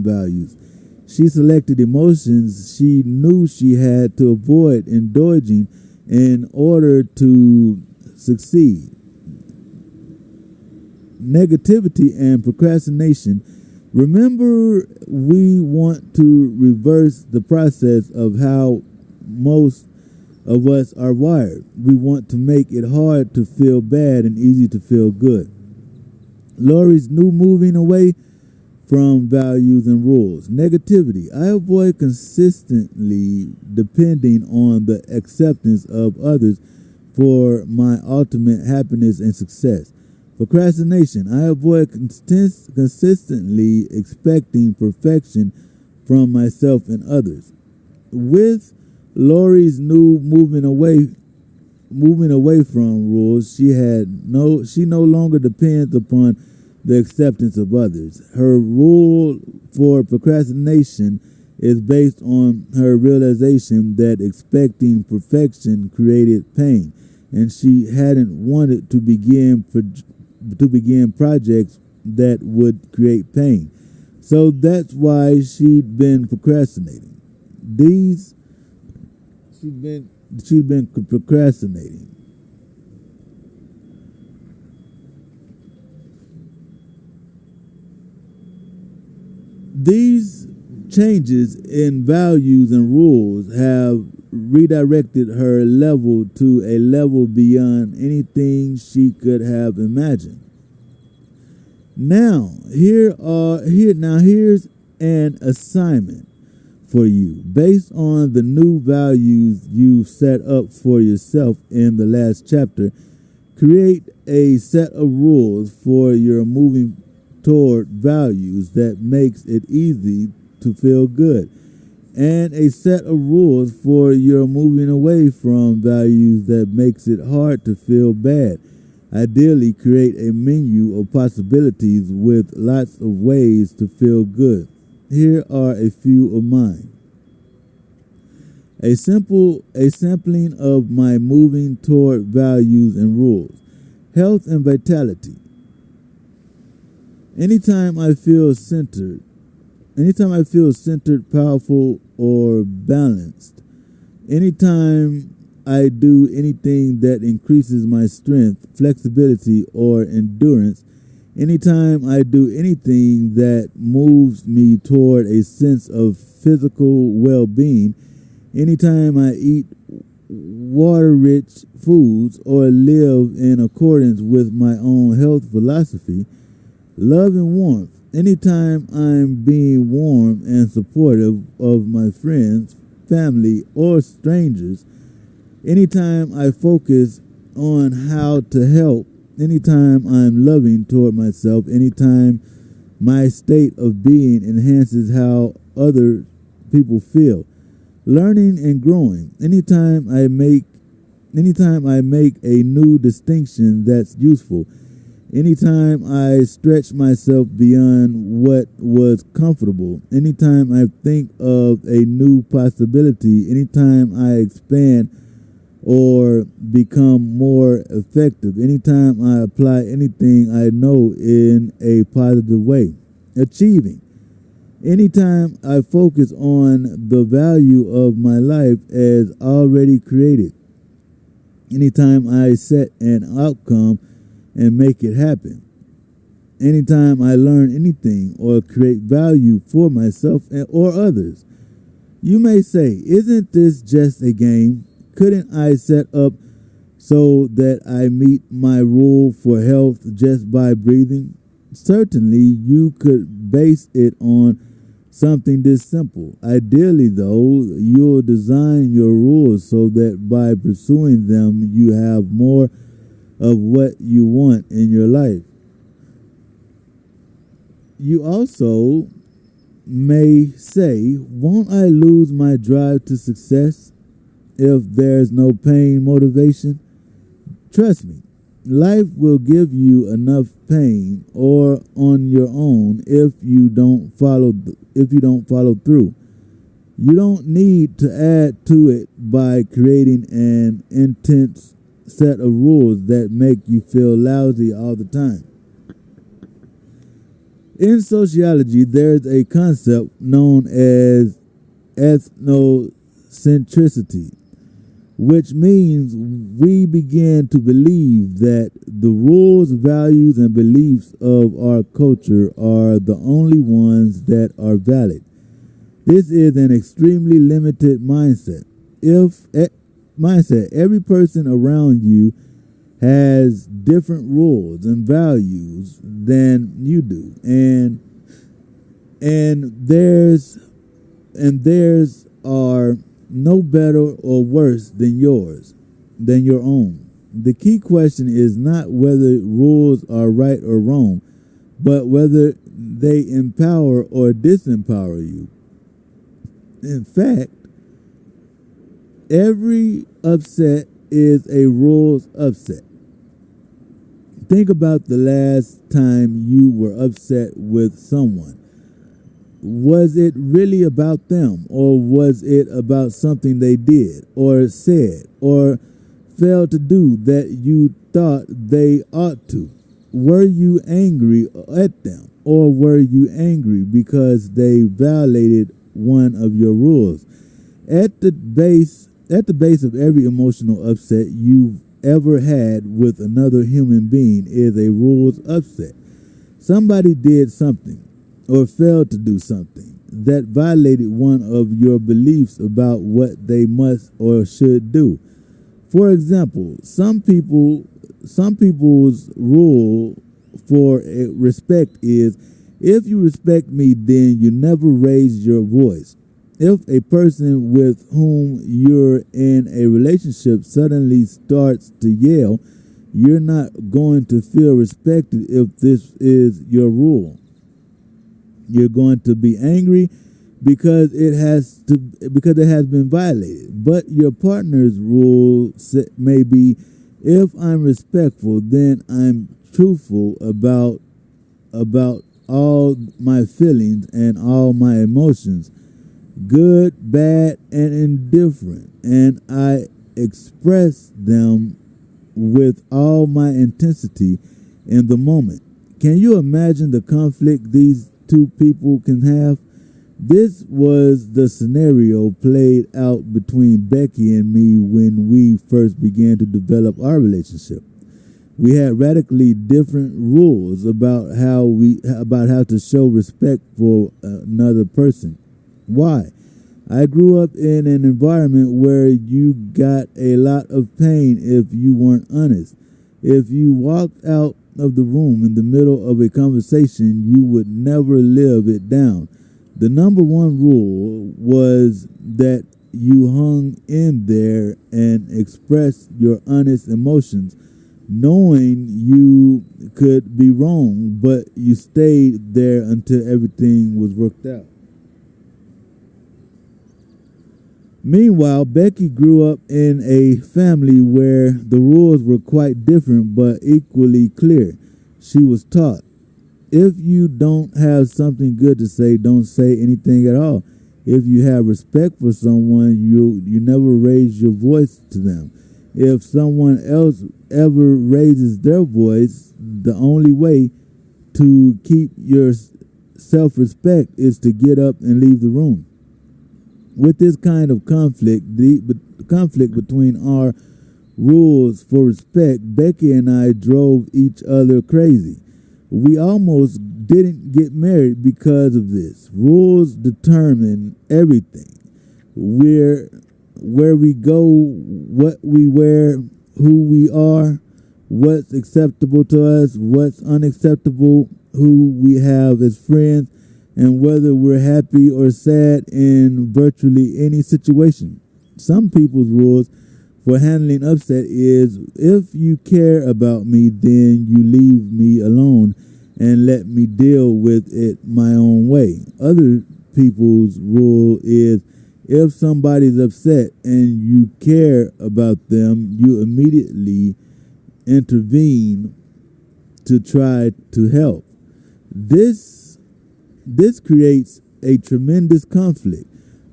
Speaker 1: values. She selected emotions she knew she had to avoid indulging in order to succeed. Negativity and procrastination. Remember, we want to reverse the process of how most of us are wired. We want to make it hard to feel bad and easy to feel good. Lori's new moving away from values and rules. Negativity. I avoid consistently depending on the acceptance of others for my ultimate happiness and success. Procrastination. I avoid consistently expecting perfection from myself and others. With Lori's new moving away from rules, she no longer depends upon the acceptance of others. Her rule for procrastination is based on her realization that expecting perfection created pain, and she hadn't wanted to begin projects that would create pain. So that's why she'd been procrastinating. She'd been procrastinating. These changes in values and rules have redirected her level to a level beyond anything she could have imagined. Here's an assignment for you. Based on the new values you've set up for yourself in the last chapter, create a set of rules for your moving toward values that makes it easy to feel good, and a set of rules for your moving away from values that makes it hard to feel bad. Ideally, create a menu of possibilities with lots of ways to feel good. Here are a few of mine. A sampling of my moving toward values and rules. Health and vitality. Anytime I feel centered, powerful, or balanced, anytime I do anything that increases my strength, flexibility, or endurance, anytime I do anything that moves me toward a sense of physical well-being, anytime I eat water-rich foods or live in accordance with my own health philosophy, love and warmth. Anytime I'm being warm and supportive of my friends, family, or strangers, Anytime I focus on how to help, anytime I'm loving toward myself, anytime my state of being enhances how other people feel, learning and growing, anytime I make a new distinction that's useful, anytime I stretch myself beyond what was comfortable, anytime I think of a new possibility, anytime I expand or become more effective, anytime I apply anything I know in a positive way, achieving, anytime I focus on the value of my life as already created, anytime I set an outcome and make it happen, anytime I learn anything or create value for myself or others. You may say, isn't this just a game? Couldn't I set up so that I meet my rule for health just by breathing? Certainly, you could base it on something this simple. Ideally, though, you'll design your rules so that by pursuing them, you have more of what you want in your life. You also may say, won't I lose my drive to success if there's no pain motivation? Trust me, life will give you enough pain or on your own if you don't follow through. You don't need to add to it by creating an intense set of rules that make you feel lousy all the time. In sociology, there's a concept known as ethnocentricity, which means we begin to believe that the rules, values, and beliefs of our culture are the only ones that are valid. This is an extremely limited mindset. Every person around you has different rules and values than you do, and theirs are no better or worse than your own. The key question is not whether rules are right or wrong, but whether they empower or disempower you. In fact, every upset is a rules upset. Think about the last time you were upset with someone. Was it really about them, or was it about something they did or said or failed to do that you thought they ought to? Were you angry at them, or were you angry because they violated one of your rules? At the base of every emotional upset you've ever had with another human being is a rules upset. Somebody did something or failed to do something that violated one of your beliefs about what they must or should do. For example, some people's rule for respect is, if you respect me, then you never raise your voice. If a person with whom you're in a relationship suddenly starts to yell, you're not going to feel respected if this is your rule. You're going to be angry because it has been violated. But your partner's rule may be, if I'm respectful, then I'm truthful about all my feelings and all my emotions, good, bad, and indifferent, and I express them with all my intensity in the moment. Can you imagine the conflict these two people can have? This was the scenario played out between Becky and me when we first began to develop our relationship. We had radically different rules about how to show respect for another person. Why? I grew up in an environment where you got a lot of pain if you weren't honest. If you walked out of the room in the middle of a conversation, you would never live it down. The number one rule was that you hung in there and expressed your honest emotions, knowing you could be wrong, but you stayed there until everything was worked out. Meanwhile, Becky grew up in a family where the rules were quite different but equally clear. She was taught, if you don't have something good to say, don't say anything at all. If you have respect for someone, you never raise your voice to them. If someone else ever raises their voice, the only way to keep your self-respect is to get up and leave the room. With this kind of conflict, the conflict between our rules for respect, Becky and I drove each other crazy. We almost didn't get married because of this. Rules determine everything. Where we go, what we wear, who we are, what's acceptable to us, what's unacceptable, who we have as friends, and whether we're happy or sad in virtually any situation. Some people's rules for handling upset is, if you care about me, then you leave me alone and let me deal with it my own way. Other people's rule is, if somebody's upset and you care about them, you immediately intervene to try to help. This creates a tremendous conflict.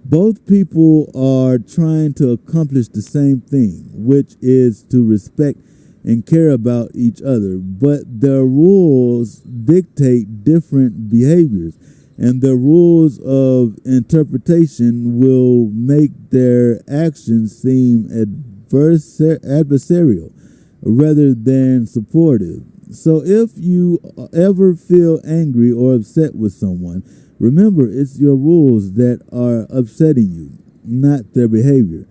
Speaker 1: Both people are trying to accomplish the same thing, which is to respect and care about each other, but their rules dictate different behaviors, and the rules of interpretation will make their actions seem adversarial rather than supportive. So if you ever feel angry or upset with someone, remember it's your rules that are upsetting you, not their behavior.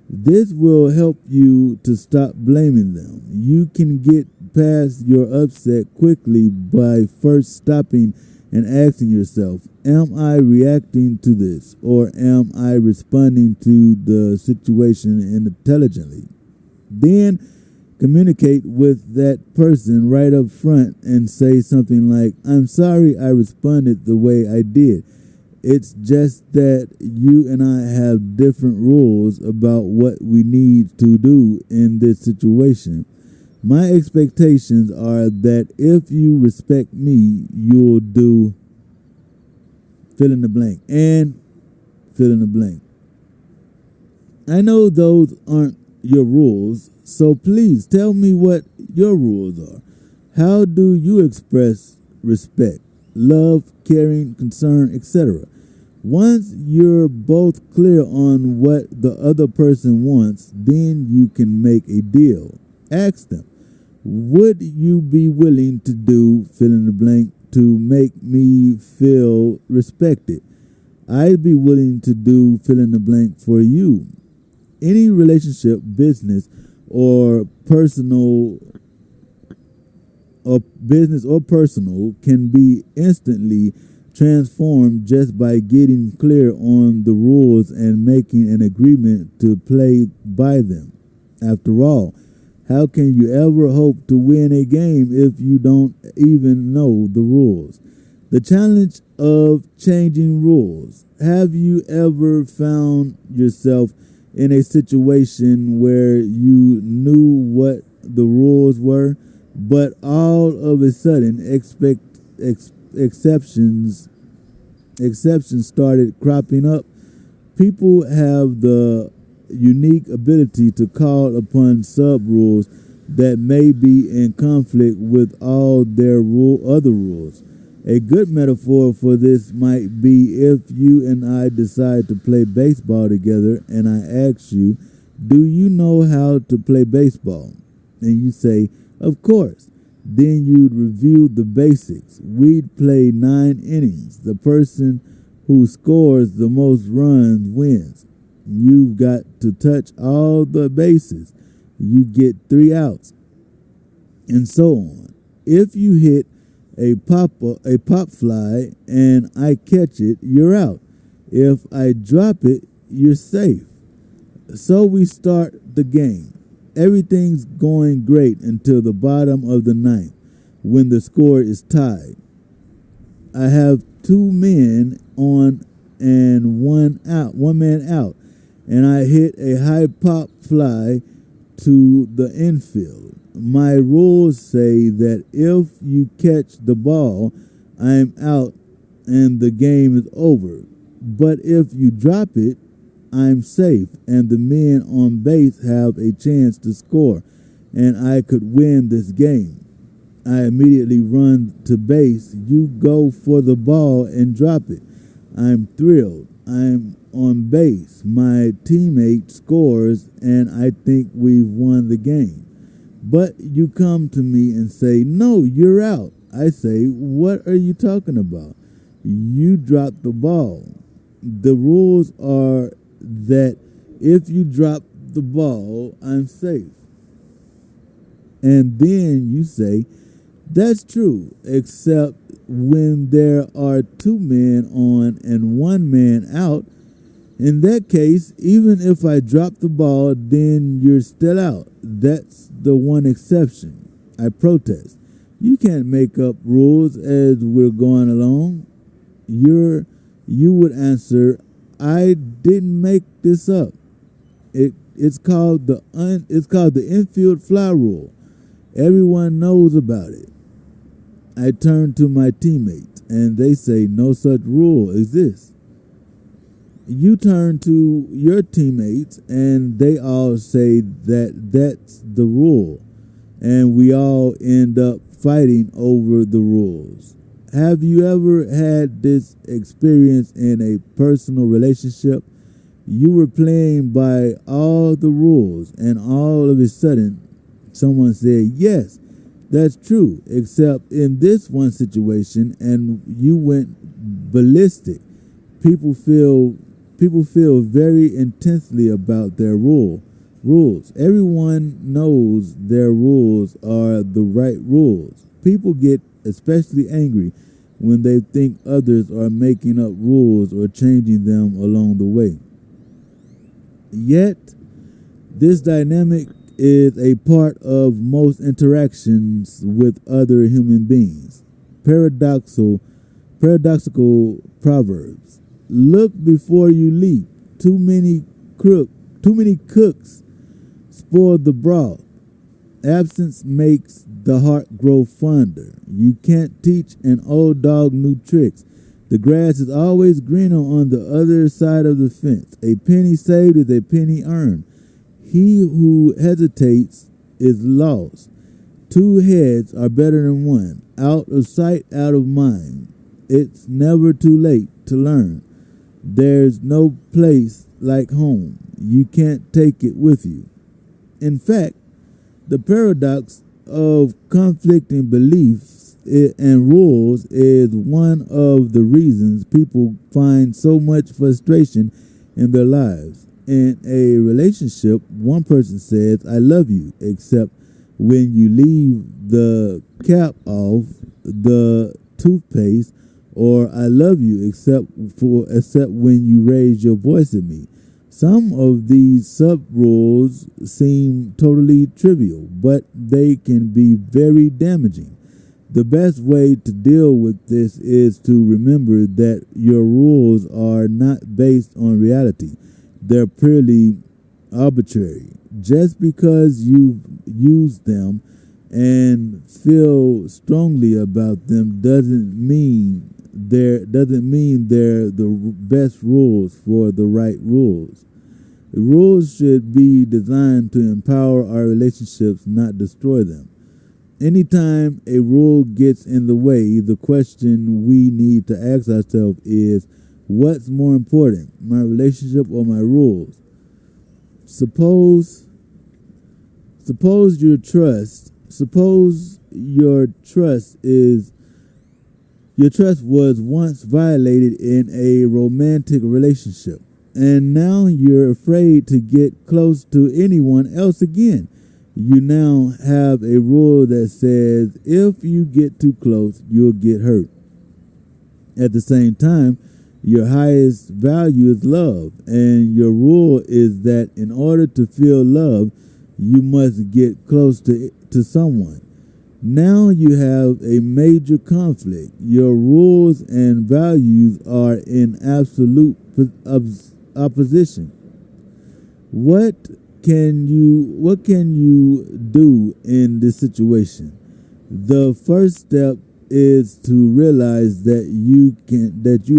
Speaker 1: This will help you to stop blaming them. You can get past your upset quickly by first stopping and asking yourself, am I reacting to this, or am I responding to the situation intelligently? Then communicate with that person right up front and say something like, I'm sorry I responded the way I did. It's just that you and I have different rules about what we need to do in this situation. My expectations are that if you respect me, you'll do fill in the blank and fill in the blank. I know those aren't your rules, so please tell me what your rules are. How do you express respect, love, caring, concern, etc.? Once you're both clear on what the other person wants, then you can make a deal. Ask them, would you be willing to do fill in the blank to make me feel respected? I'd be willing to do fill in the blank for you. Any relationship, business, or personal can be instantly transformed just by getting clear on the rules and making an agreement to play by them. After all, how can you ever hope to win a game if you don't even know the rules? The challenge of changing rules. Have you ever found yourself in a situation where you knew what the rules were, but all of a sudden exceptions started cropping up? People have the unique ability to call upon sub-rules that may be in conflict with all their other rules. A good metaphor for this might be if you and I decide to play baseball together and I ask you, do you know how to play baseball? And you say, of course. Then you'd review the basics. We'd play 9 innings. The person who scores the most runs wins. You've got to touch all the bases. You get 3 outs. And so on. If you hit a pop fly and I catch it, you're out. If I drop it, you're safe. So we start the game. Everything's going great until the bottom of the ninth when the score is tied. I have two men on and one man out, and I hit a high pop fly to the infield. My rules say that if you catch the ball, I'm out and the game is over. But if you drop it, I'm safe and the men on base have a chance to score and I could win this game. I immediately run to base. You go for the ball and drop it. I'm thrilled. I'm on base. My teammate scores and I think we've won the game. But you come to me and say, no, you're out. I say, what are you talking about? You dropped the ball. The rules are that if you drop the ball, I'm safe. And then you say, that's true, except when there are two men on and one man out. In that case, even if I drop the ball, then you're still out. That's the one exception. I protest. You can't make up rules as we're going along. You would answer, I didn't make this up. It's called the infield fly rule. Everyone knows about it. I turn to my teammates and they say no such rule exists. You turn to your teammates and they all say that that's the rule, and we all end up fighting over the rules. Have you ever had this experience in a personal relationship? You were playing by all the rules and all of a sudden someone said, yes, that's true, except in this one situation, and you went ballistic. People feel very intensely about their rules. Everyone knows their rules are the right rules. People get especially angry when they think others are making up rules or changing them along the way. Yet, this dynamic is a part of most interactions with other human beings. Paradoxical proverbs. Look before you leap. Too many cooks spoil the broth. Absence makes the heart grow fonder. You can't teach an old dog new tricks. The grass is always greener on the other side of the fence. A penny saved is a penny earned. He who hesitates is lost. Two heads are better than one. Out of sight, out of mind. It's never too late to learn. There's no place like home. You can't take it with you. In fact, the paradox of conflicting beliefs and rules is one of the reasons people find so much frustration in their lives. In a relationship, one person says, I love you, except when you leave the cap off the toothpaste, or I love you except when you raise your voice at me. Some of these sub-rules seem totally trivial, but they can be very damaging. The best way to deal with this is to remember that your rules are not based on reality. They're purely arbitrary. Just because you've used them and feel strongly about them doesn't mean they're the best rules for the right rules. The rules should be designed to empower our relationships, not destroy them. Anytime a rule gets in the way, the question we need to ask ourselves is, what's more important, my relationship or my rules? Suppose your trust was once violated in a romantic relationship, and now you're afraid to get close to anyone else again. You now have a rule that says if you get too close, you'll get hurt. At the same time, Your highest value is love, and your rule is that in order to feel love, you must get close to someone. Now you have a major conflict. Your rules and values are in absolute opposition. What can you do in this situation? The first step is to realize that you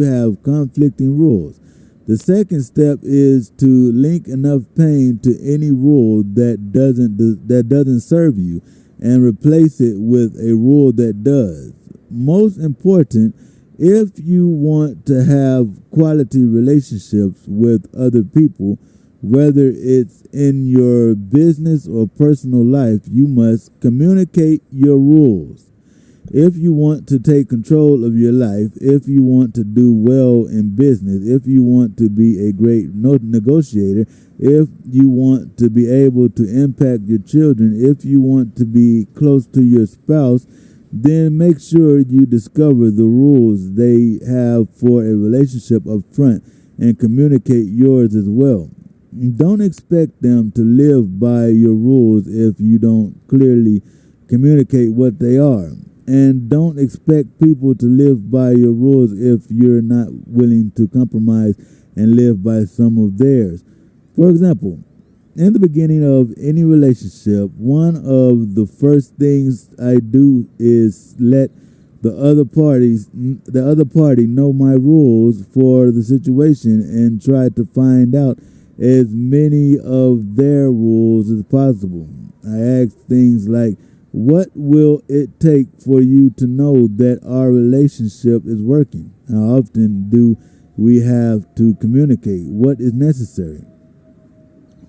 Speaker 1: have conflicting rules. The second step is to link enough pain to any rule that doesn't serve you and replace it with a rule that does. Most important, if you want to have quality relationships with other people, whether it's in your business or personal life, you must communicate your rules. If you want to take control of your life, if you want to do well in business, if you want to be a great negotiator, if you want to be able to impact your children, if you want to be close to your spouse, then make sure you discover the rules they have for a relationship up front and communicate yours as well. Don't expect them to live by your rules if you don't clearly communicate what they are. And don't expect people to live by your rules if you're not willing to compromise and live by some of theirs. For example, in the beginning of any relationship, one of the first things I do is let the other party know my rules for the situation and try to find out as many of their rules as possible. I ask things like, what will it take for you to know that our relationship is working? How often do we have to communicate what is necessary?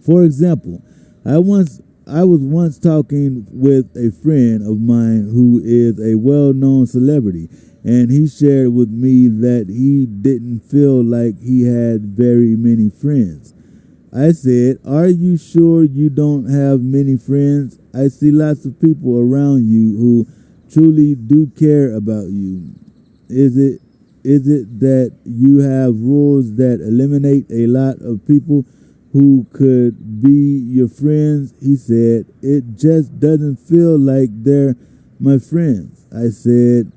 Speaker 1: For example, I was once talking with a friend of mine who is a well-known celebrity, and he shared with me that he didn't feel like he had very many friends. I said, "Are you sure you don't have many friends? I see lots of people around you who truly do care about you. Is it that you have rules that eliminate a lot of people who could be your friends?" He said, "It just doesn't feel like they're my friends." I said,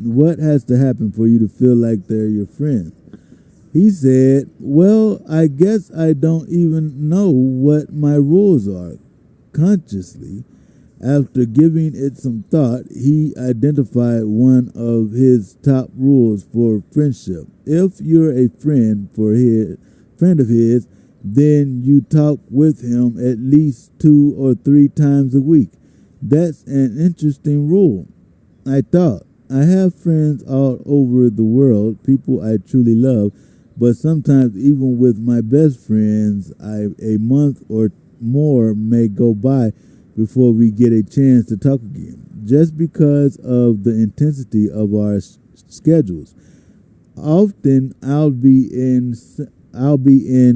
Speaker 1: "What has to happen for you to feel like they're your friends?" He said, "Well, I guess I don't even know what my rules are." Consciously, after giving it some thought, he identified one of his top rules for friendship. If you're a friend of his, then you talk with him at least 2 or 3 times a week. That's an interesting rule. I thought, I have friends all over the world, people I truly love, but sometimes even with my best friends, a month or more may go by before we get a chance to talk again, just because of the intensity of our schedules. Often I'll be in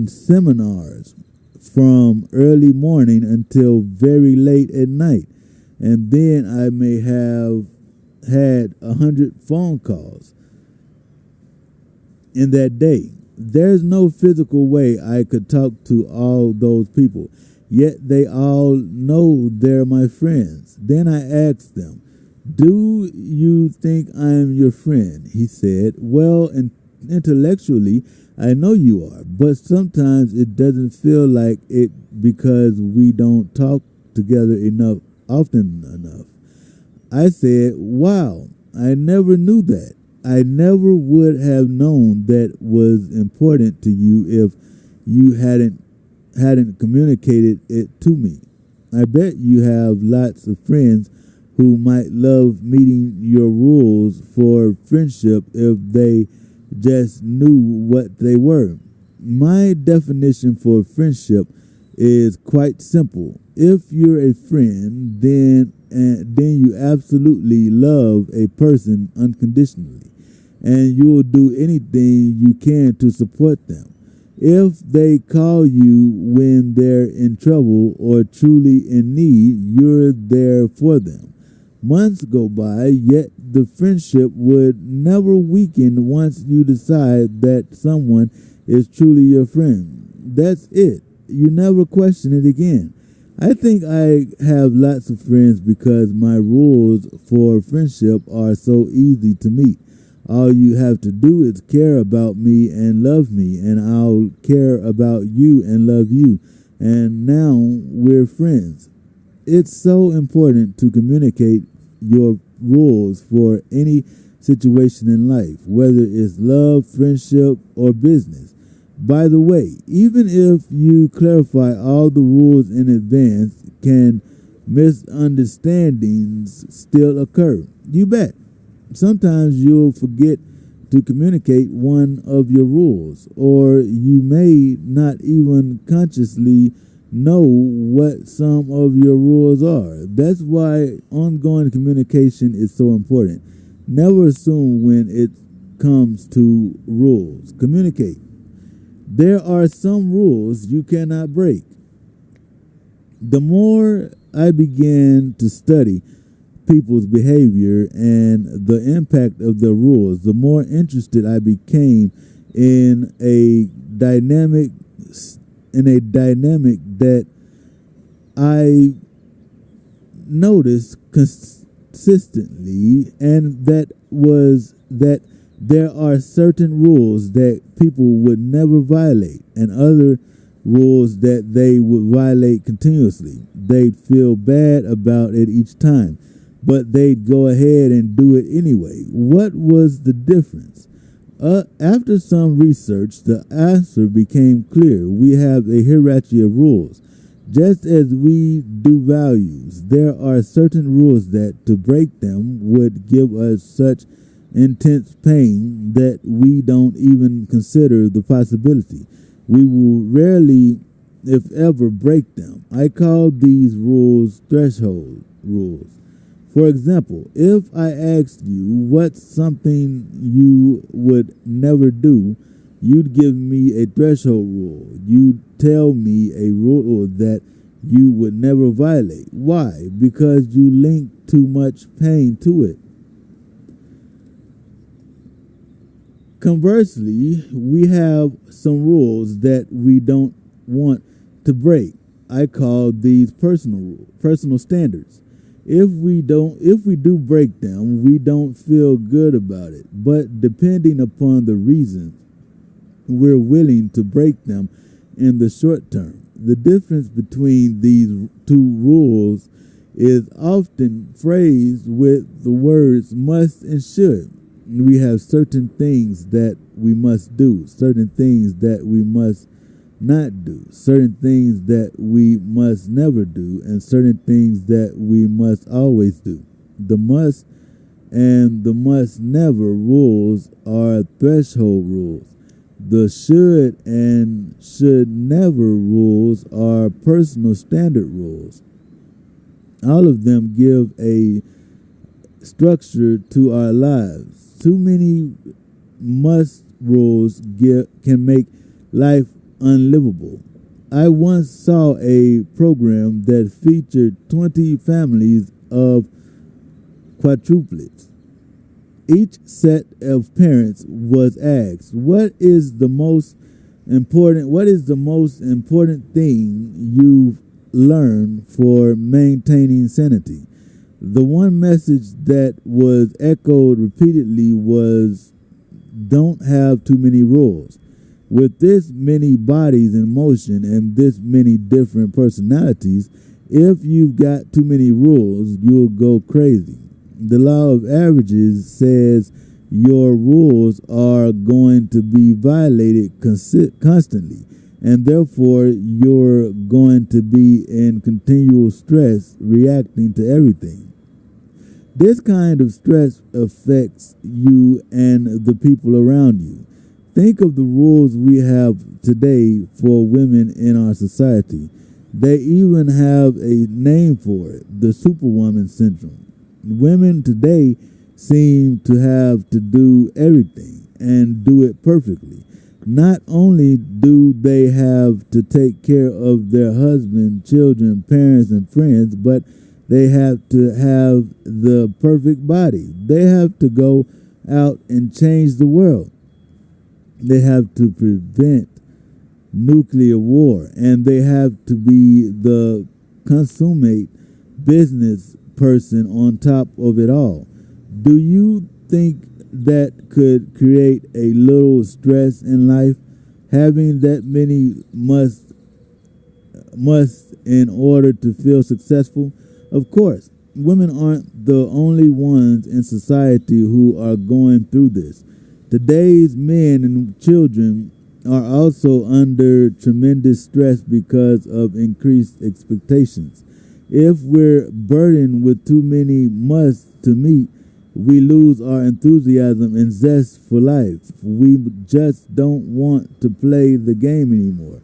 Speaker 1: seminars from early morning until very late at night, and then I may have had 100 phone calls in that day. There's no physical way I could talk to all those people, yet they all know they're my friends. Then I asked them, "Do you think I'm your friend?" He said, "Well, intellectually, I know you are, but sometimes it doesn't feel like it because we don't talk together often enough." I said, "Wow, I never knew that. I never would have known that was important to you if you hadn't communicated it to me. I bet you have lots of friends who might love meeting your rules for friendship if they just knew what they were." My definition for friendship is quite simple. If you're a friend, then you absolutely love a person unconditionally, and you will do anything you can to support them. If they call you when they're in trouble or truly in need, you're there for them. Months go by, yet the friendship would never weaken once you decide that someone is truly your friend. That's it. You never question it again. I think I have lots of friends because my rules for friendship are so easy to meet. All you have to do is care about me and love me, and I'll care about you and love you. And now we're friends. It's so important to communicate your rules for any situation in life, whether it's love, friendship, or business. By the way, even if you clarify all the rules in advance, can misunderstandings still occur? You bet. Sometimes you'll forget to communicate one of your rules, or you may not even consciously know what some of your rules are. That's why ongoing communication is so important. Never assume when it comes to rules. Communicate. There are some rules you cannot break. The more I began to study people's behavior and the impact of their rules, the more interested I became in a dynamic that I noticed consistently, and that was that there are certain rules that people would never violate and other rules that they would violate continuously. They'd feel bad about it each time, but they'd go ahead and do it anyway. What was the difference? After some research, the answer became clear. We have a hierarchy of rules. Just as we do values, there are certain rules that to break them would give us such intense pain that we don't even consider the possibility. We will rarely, if ever, break them. I call these rules threshold rules. For example, if I asked you what's something you would never do, you'd give me a threshold rule. You'd tell me a rule that you would never violate. Why? Because you link too much pain to it. Conversely, we have some rules that we don't want to break. I call these personal standards. If we do break them, we don't feel good about it. But depending upon the reason, we're willing to break them in the short term. The difference between these two rules is often phrased with the words must and should. We have certain things that we must do, certain things that we must not do, certain things that we must never do, and certain things that we must always do. The must and the must never rules are threshold rules. The should and should never rules are personal standard rules. All of them give a structure to our lives. Too many must rules can make life unlivable. I once saw a program that featured 20 families of quadruplets. Each set of parents was asked, what is the most important thing you've learned for maintaining sanity? The one message that was echoed repeatedly was, don't have too many rules. With this many bodies in motion and this many different personalities, if you've got too many rules, you'll go crazy. The law of averages says your rules are going to be violated constantly, and therefore you're going to be in continual stress reacting to everything. This kind of stress affects you and the people around you. Think of the rules we have today for women in our society. They even have a name for it, the Superwoman Syndrome. Women today seem to have to do everything and do it perfectly. Not only do they have to take care of their husband, children, parents, and friends, but They have to have the perfect body. They have to go out and change the world. They have to prevent nuclear war, and they have to be the consummate business person on top of it all. Do you think that could create a little stress in life, having that many must in order to feel successful? Of course, women aren't the only ones in society who are going through this. Today's men and children are also under tremendous stress because of increased expectations. If we're burdened with too many musts to meet, we lose our enthusiasm and zest for life. We just don't want to play the game anymore.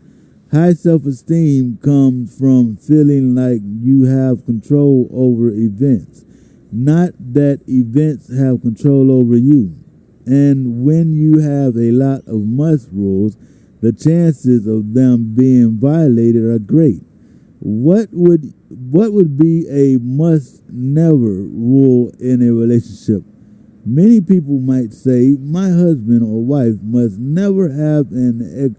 Speaker 1: High self-esteem comes from feeling like you have control over events, not that events have control over you. And when you have a lot of must rules, the chances of them being violated are great. What would be a must never rule in a relationship? Many people might say, my husband or wife must never have an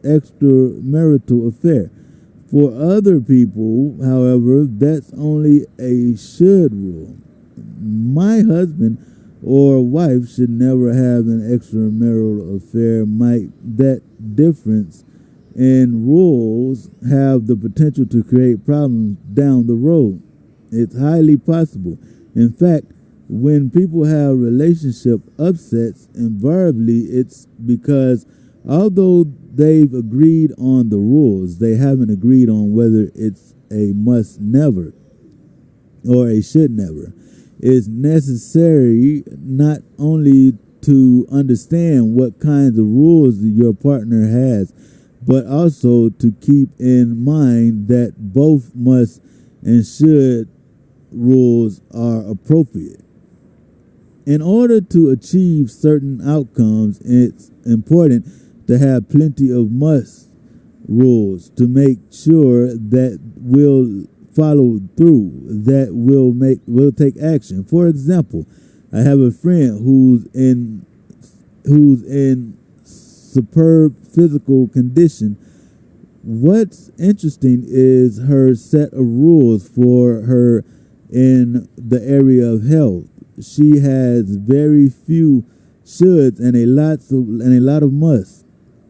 Speaker 1: extramarital affair. For other people, however, that's only a should rule. My husband or wife should never have an extramarital affair. Might that difference in rules have the potential to create problems down the road? It's highly possible. In fact, when people have relationship upsets, invariably it's because although they've agreed on the rules, they haven't agreed on whether it's a must never or a should never. It's necessary not only to understand what kinds of rules your partner has, but also to keep in mind that both must and should rules are appropriate. In order to achieve certain outcomes, it's important to have plenty of must rules to make sure that we'll follow through, that will take action. For example, I have a friend who's in superb physical condition. What's interesting is her set of rules for her in the area of health. She has very few shoulds and a lot of musts.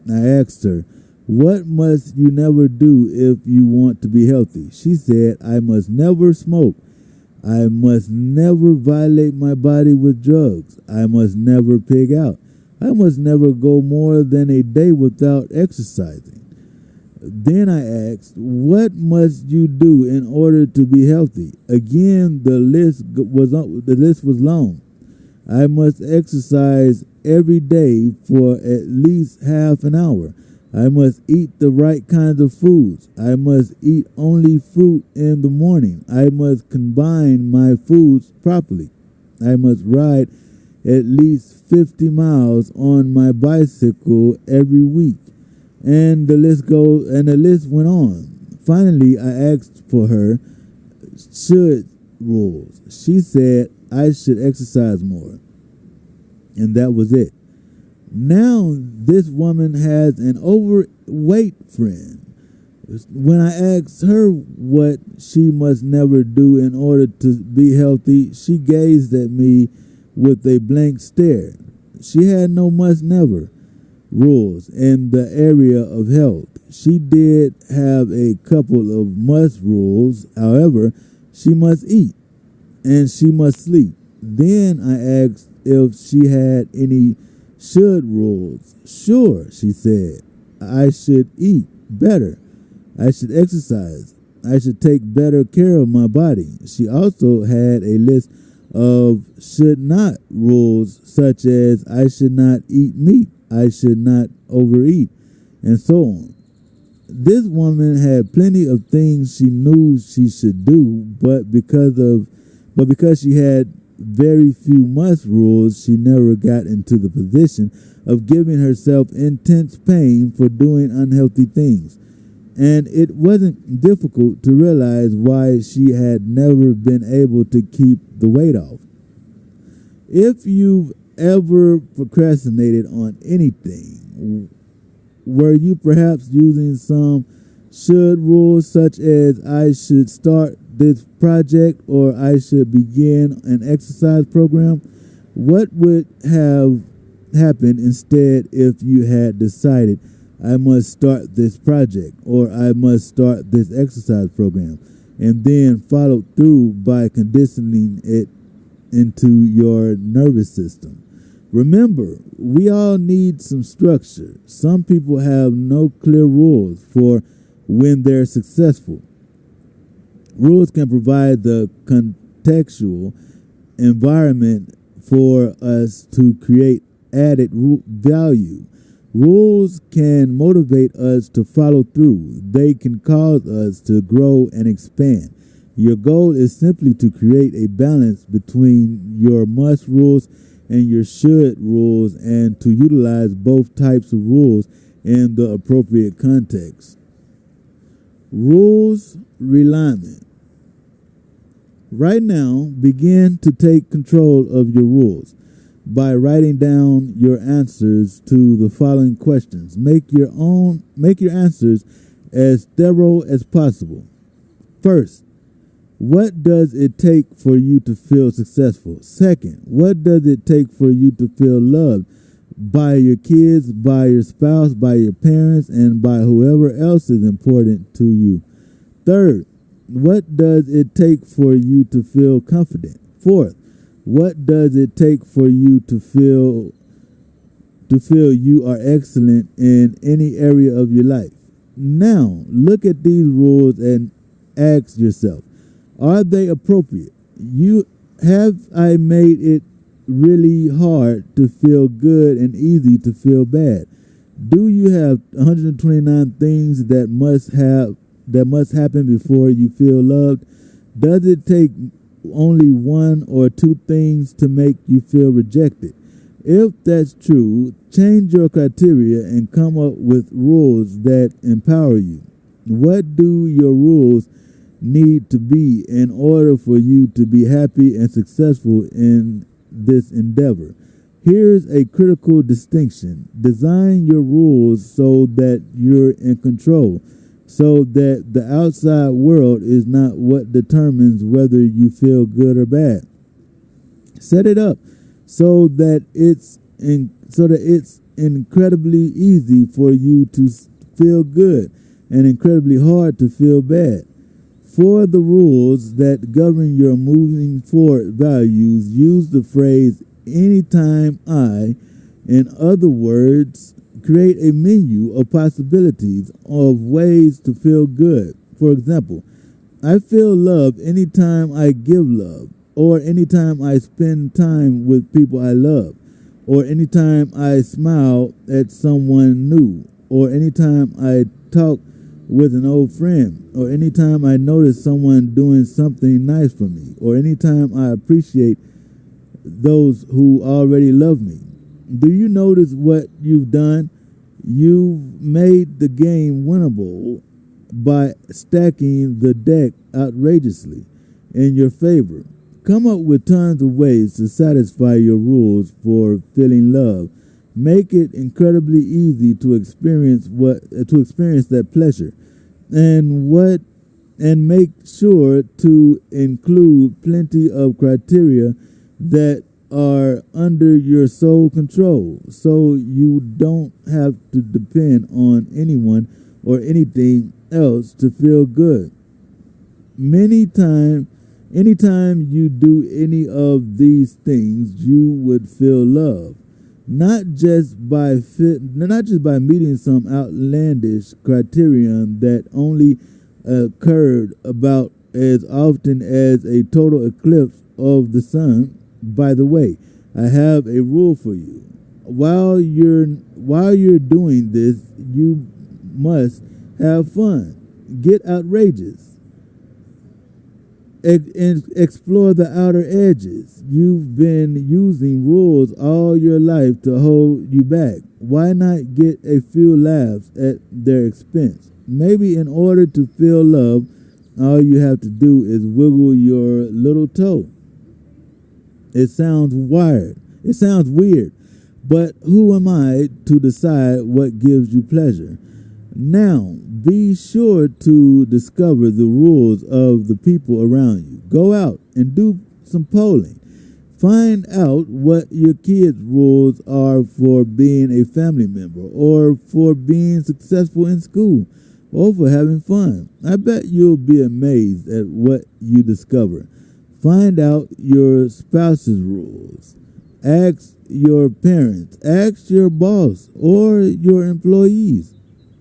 Speaker 1: I asked her, what must you never do if you want to be healthy? She said, I must never smoke. I must never violate my body with drugs. I must never pig out. I must never go more than a day without exercising. Then I asked, what must you do in order to be healthy? Again, the list was long. I must exercise every day for at least half an hour. I must eat the right kinds of foods. I must eat only fruit in the morning. I must combine my foods properly. I must ride at least 50 miles on my bicycle every week. And the list went on. Finally, I asked for her should rules. She said I should exercise more. And that was it. Now this woman has an overweight friend. When I asked her what she must never do in order to be healthy, she gazed at me with a blank stare. She had no must never rules in the area of health. She did have a couple of must rules. However, she must eat and she must sleep. Then I asked if she had any should rules. Sure, she said. I should eat better. I should exercise. I should take better care of my body. She also had a list of should not rules, such as I should not eat meat. I should not overeat, and so on. This woman had plenty of things she knew she should do, but because she had very few must rules, she never got into the position of giving herself intense pain for doing unhealthy things. and it wasn't difficult to realize why she had never been able to keep the weight off. If you've ever procrastinated on anything, were you perhaps using some should rules such as I should start this project or I should begin an exercise program? What would have happened instead if you had decided I must start this project or I must start this exercise program and then followed through by conditioning it into your nervous system? Remember, we all need some structure. Some people have no clear rules for when they're successful. Rules can provide the contextual environment for us to create added value. Rules can motivate us to follow through. They can cause us to grow and expand. Your goal is simply to create a balance between your must rules and your should rules and to utilize both types of rules in the appropriate context. Rules realignment. Right now, begin to take control of your rules by writing down your answers to the following questions. Make your answers as thorough as possible. First, what does it take for you to feel successful? Second, what does it take for you to feel loved by your kids, by your spouse, by your parents, and by whoever else is important to you? Third, what does it take for you to feel confident? Fourth, what does it take for you to feel you are excellent in any area of your life? Now, look at these rules and ask yourself, are they appropriate? Have I made it really hard to feel good and easy to feel bad? Do you have 129 things that must happen before you feel loved? Does it take only one or two things to make you feel rejected? If that's true, change your criteria and come up with rules that empower you. What do your rules need to be in order for you to be happy and successful in this endeavor? Here's a critical distinction. Design your rules so that you're in control, so that the outside world is not what determines whether you feel good or bad. Set it up so that it's incredibly easy for you to feel good and incredibly hard to feel bad. For the rules that govern your moving forward values, use the phrase anytime I. In other words, create a menu of possibilities of ways to feel good. For example, I feel love anytime I give love, or anytime I spend time with people I love, or anytime I smile at someone new, or anytime I talk with an old friend, or anytime I notice someone doing something nice for me, or anytime I appreciate those who already love me. Do you notice what you've done? You've made the game winnable by stacking the deck outrageously in your favor. Come up with tons of ways to satisfy your rules for feeling love. Make it incredibly easy to experience that pleasure, and make sure to include plenty of criteria that are under your sole control, so you don't have to depend on anyone or anything else to feel good. Anytime you do any of these things, you would feel love. Not just by meeting some outlandish criterion that only occurred about as often as a total eclipse of the sun. By the way, I have a rule for you. While you're doing this, you must have fun. Get outrageous. And explore the outer edges. You've been using rules all your life to hold you back. Why not get a few laughs at their expense? Maybe in order to feel love, all you have to do is wiggle your little toe. It sounds wired. It sounds weird. But who am I to decide what gives you pleasure? Now, be sure to discover the rules of the people around you. Go out and do some polling. Find out what your kids' rules are for being a family member, or for being successful in school, or for having fun. I bet you'll be amazed at what you discover. Find out your spouse's rules. Ask your parents, ask your boss, or your employees.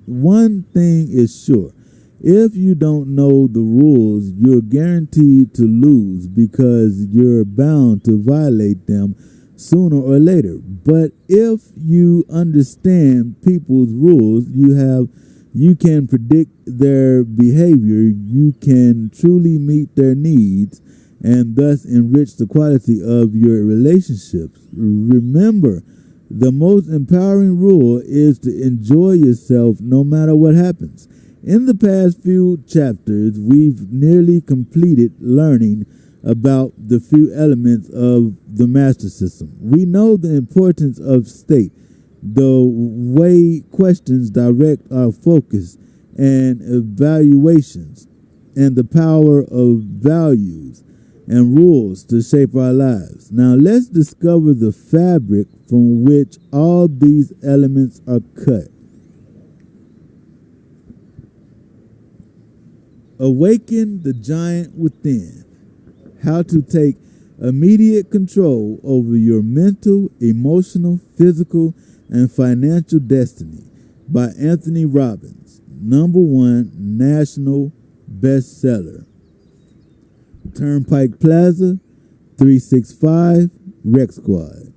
Speaker 1: One thing is sure. If you don't know the rules, you're guaranteed to lose, because you're bound to violate them sooner or later. But if you understand people's rules, you can predict their behavior, you can truly meet their needs, and thus enrich the quality of your relationships. Remember, the most empowering rule is to enjoy yourself no matter what happens. In the past few chapters, we've nearly completed learning about the few elements of the master system. We know the importance of state, the way questions direct our focus and evaluations, and the power of values and rules to shape our lives. Now let's discover the fabric from which all these elements are cut. Awaken the giant within. How to take immediate control over your mental, emotional, physical, and financial destiny by Anthony Robbins. #1 national bestseller. Turnpike Plaza, 365 Rec Squad.